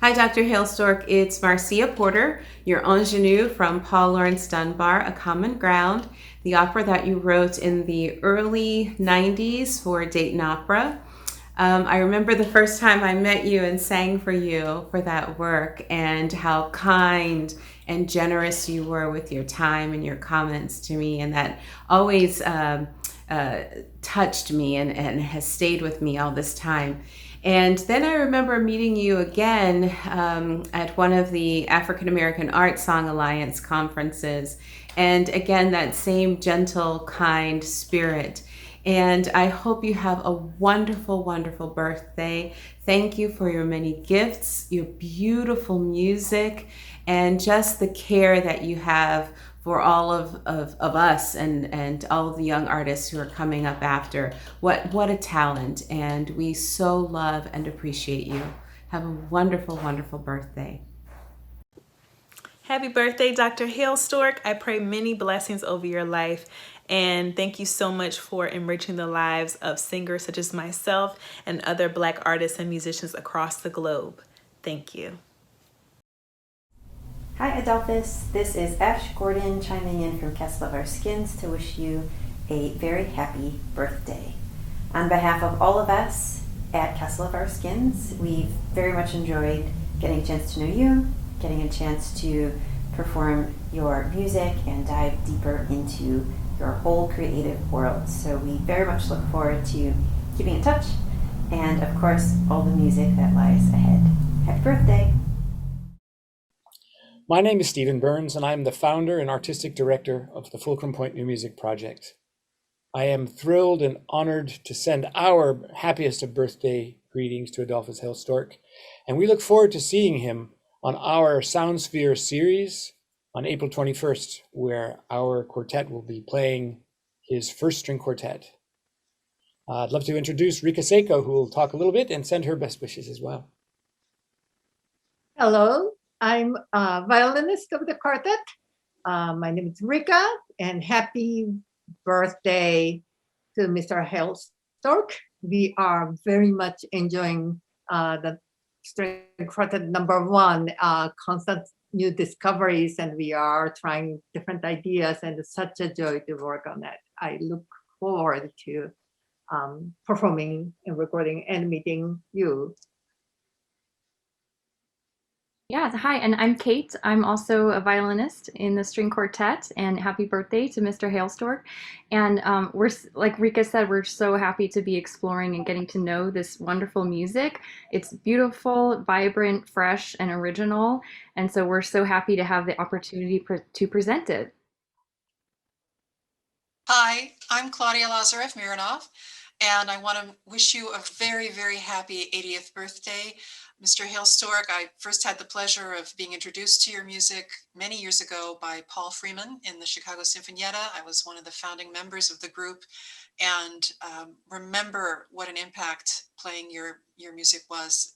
Hi, Dr. Hailstork. It's Marcia Porter, your ingenue from Paul Laurence Dunbar, A Common Ground, the opera that you wrote in the early 90s for Dayton Opera. I remember the first time I met you and sang for you for that work, and how kind and generous you were with your time and your comments to me, and that always touched me and has stayed with me all this time. And then I remember meeting you again at one of the African American Art Song Alliance conferences, and again, that same gentle, kind spirit. And I hope you have a wonderful, wonderful birthday. Thank you for your many gifts, your beautiful music, and just the care that you have for all of us and all of the young artists who are coming up after. What a talent, and we so love and appreciate you. Have a wonderful, wonderful birthday. Happy birthday, Dr. Hailstork. I pray many blessings over your life. And thank you so much for enriching the lives of singers such as myself and other Black artists and musicians across the globe. Thank you. Hi, Adolphus. This is Ash Gordon chiming in from Castle of Our Skins to wish you a very happy birthday. On behalf of all of us at Castle of Our Skins, we've very much enjoyed getting a chance to know you, getting a chance to perform your music and dive deeper into your whole creative world. So we very much look forward to keeping in touch, and of course, all the music that lies ahead. Happy birthday. My name is Stephen Burns, and I am the founder and artistic director of the Fulcrum Point New Music Project. I am thrilled and honored to send our happiest of birthday greetings to Adolphus Hailstork, and we look forward to seeing him on our Soundsphere series on April 21st, where our quartet will be playing his first string quartet. I'd love to introduce Rika Seiko, who will talk a little bit and send her best wishes as well. Hello, I'm a violinist of the quartet. My name is Rika, and happy birthday to Mr. Hailstork. We are very much enjoying the string quartet #1, constant new discoveries, and we are trying different ideas, and it's such a joy to work on that. I look forward to performing and recording and meeting you. Yeah, hi, and I'm Kate. I'm also a violinist in the string quartet, and happy birthday to Mr. Hailstork. And we're, like Rika said, we're so happy to be exploring and getting to know this wonderful music. It's beautiful, vibrant, fresh, and original, and so we're so happy to have the opportunity to present it. Hi, I'm Claudia Lazarev-Mironov, and I want to wish you a very, very happy 80th birthday. Mr. Hailstork, I first had the pleasure of being introduced to your music many years ago by Paul Freeman in the Chicago Sinfonietta. I was one of the founding members of the group, and remember what an impact playing your music was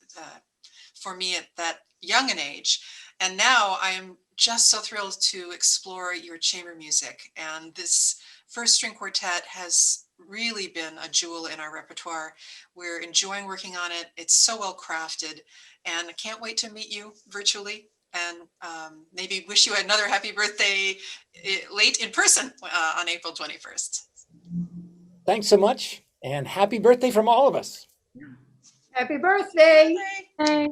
for me at that young an age. And now I am just so thrilled to explore your chamber music. And this first string quartet has really been a jewel in our repertoire. We're enjoying working on it. It's so well crafted, and I can't wait to meet you virtually and maybe wish you another happy birthday late in person on April 21st. Thanks so much, and happy birthday from all of us. Happy birthday. Hey.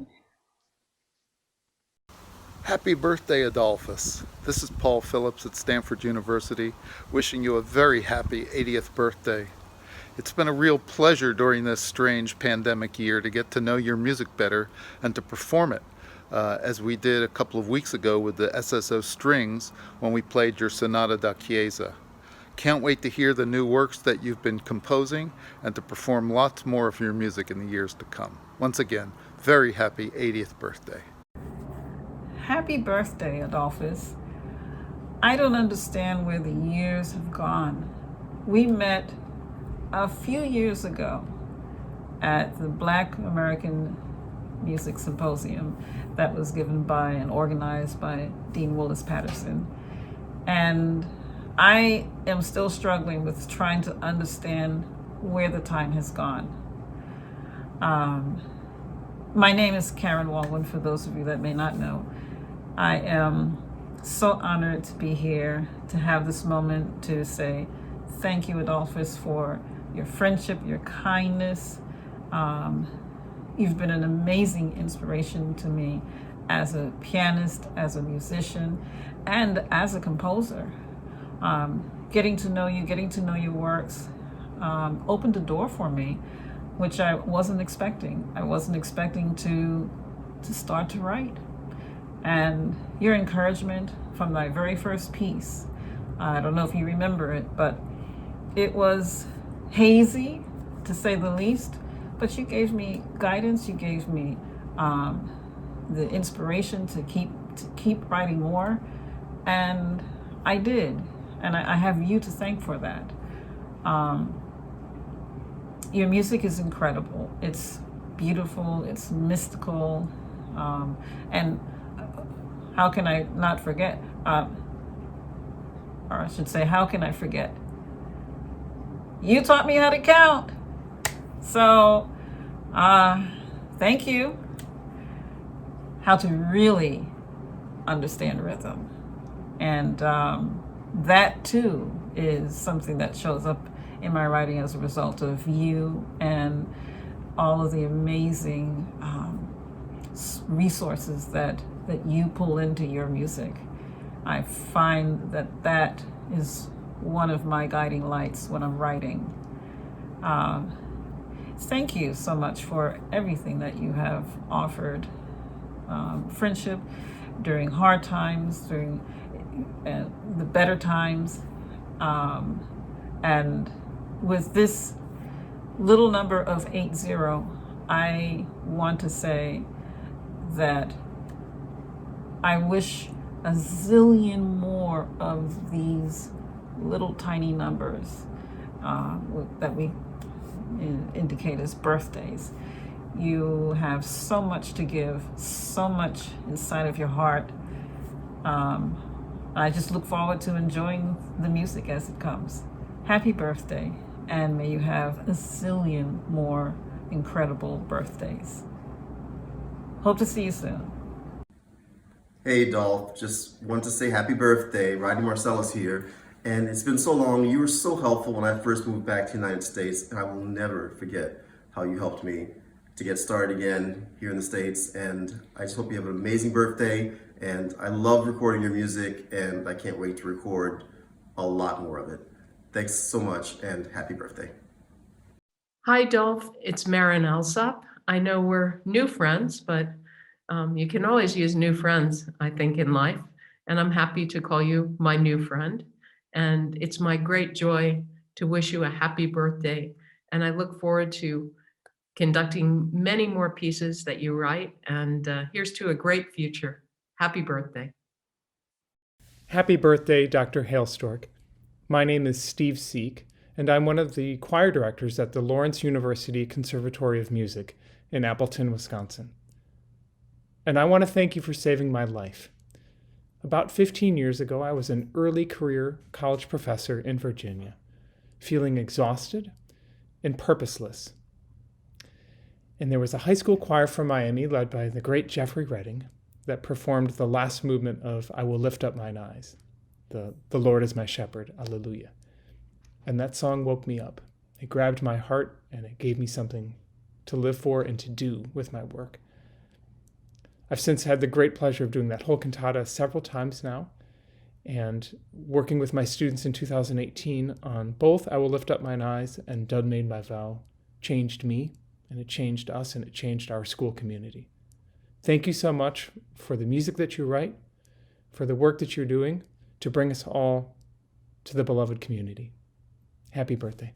Happy birthday, Adolphus. This is Paul Phillips at Stanford University, wishing you a very happy 80th birthday. It's been a real pleasure during this strange pandemic year to get to know your music better and to perform it, as we did a couple of weeks ago with the SSO Strings when we played your Sonata da Chiesa. Can't wait to hear the new works that you've been composing and to perform lots more of your music in the years to come. Once again, very happy 80th birthday. Happy birthday, Adolphus. I don't understand where the years have gone. We met a few years ago at the Black American Music Symposium that was given by and organized by Dean Willis Patterson. And I am still struggling with trying to understand where the time has gone. My name is Karen Walwyn, for those of you that may not know. I am so honored to be here, to have this moment to say thank you, Adolphus, for your friendship, your kindness. You've been an amazing inspiration to me as a pianist, as a musician, and as a composer. Getting to know you, getting to know your works, opened a door for me, which I wasn't expecting. I wasn't expecting to start to write. And your encouragement from my very first piece, I don't know if you remember it, but it was hazy, to say the least, but you gave me guidance, you gave me the inspiration to keep writing more, and I did, and I have you to thank for that. Your music is incredible. It's beautiful, it's mystical, and how can I not forget, or I should say, how can I forget? You taught me how to count. So, thank you. How to really understand rhythm. And that too is something that shows up in my writing as a result of you and all of the amazing resources that you pull into your music. I find that is one of my guiding lights when I'm writing. Thank you so much for everything that you have offered. Friendship during hard times, during the better times. And with this little number of 80, I want to say that I wish a zillion more of these little tiny numbers that we indicate as birthdays. You have so much to give, so much inside of your heart. I just look forward to enjoying the music as it comes. Happy birthday, and may you have a zillion more incredible birthdays. Hope to see you soon. Hey Dolph, just want to say happy birthday. Rodney Marcellus here. And it's been so long. You were so helpful when I first moved back to the United States, and I will never forget how you helped me to get started again here in the States. And I just hope you have an amazing birthday. And I love recording your music, and I can't wait to record a lot more of it. Thanks so much, and happy birthday. Hi, Dolph. It's Marin Alsop. I know we're new friends, but you can always use new friends, I think, in life. And I'm happy to call you my new friend. And it's my great joy to wish you a happy birthday. And I look forward to conducting many more pieces that you write. And here's to a great future. Happy birthday. Happy birthday, Dr. Hailstork. My name is Steve Seek, and I'm one of the choir directors at the Lawrence University Conservatory of Music in Appleton, Wisconsin. And I want to thank you for saving my life. About 15 years ago, I was an early career college professor in Virginia, feeling exhausted and purposeless. And there was a high school choir from Miami led by the great Jeffrey Redding that performed the last movement of I Will Lift Up Mine Eyes, the Lord is my shepherd, alleluia. And that song woke me up. It grabbed my heart and it gave me something to live for and to do with my work. I've since had the great pleasure of doing that whole cantata several times now, and working with my students in 2018 on both I Will Lift Up Mine Eyes and Done Made My Vow changed me, and it changed us, and it changed our school community. Thank you so much for the music that you write, for the work that you're doing to bring us all to the beloved community. Happy birthday.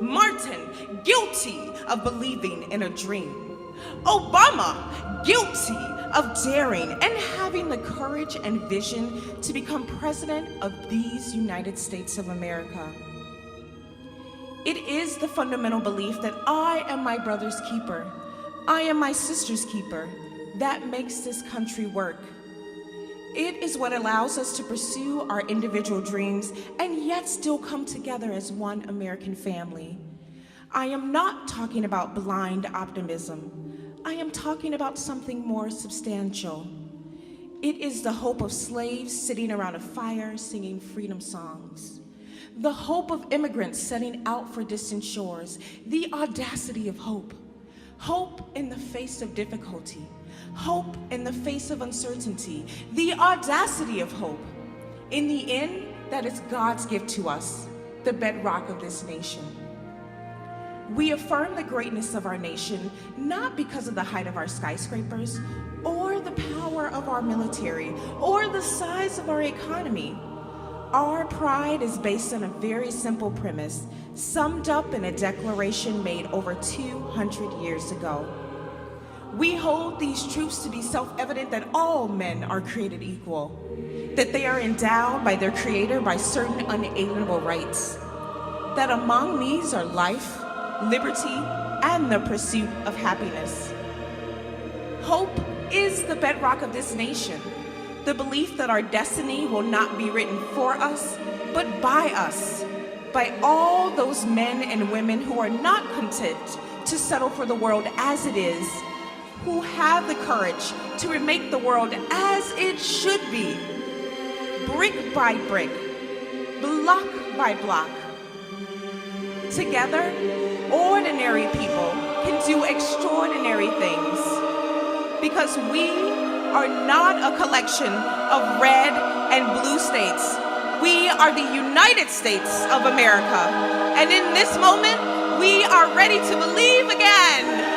Martin, guilty of believing in a dream. Obama, guilty of daring and having the courage and vision to become president of these United States of America. It is the fundamental belief that I am my brother's keeper. I am my sister's keeper. That makes this country work. It is what allows us to pursue our individual dreams and yet still come together as one American family. I am not talking about blind optimism. I am talking about something more substantial. It is the hope of slaves sitting around a fire singing freedom songs. The hope of immigrants setting out for distant shores. The audacity of hope. Hope in the face of difficulty. Hope in the face of uncertainty. The audacity of hope. In the end, that is God's gift to us, the bedrock of this nation. We affirm the greatness of our nation, not because of the height of our skyscrapers, or the power of our military, or the size of our economy. Our pride is based on a very simple premise, summed up in a declaration made over 200 years ago. We hold these truths to be self-evident that all men are created equal, that they are endowed by their Creator by certain unalienable rights, that among these are life, liberty, and the pursuit of happiness. Hope is the bedrock of this nation, the belief that our destiny will not be written for us, but by us, by all those men and women who are not content to settle for the world as it is, who have the courage to remake the world as it should be, brick by brick, block by block. Together, ordinary people can do extraordinary things because we are not a collection of red and blue states. We are the United States of America. And in this moment, we are ready to believe again.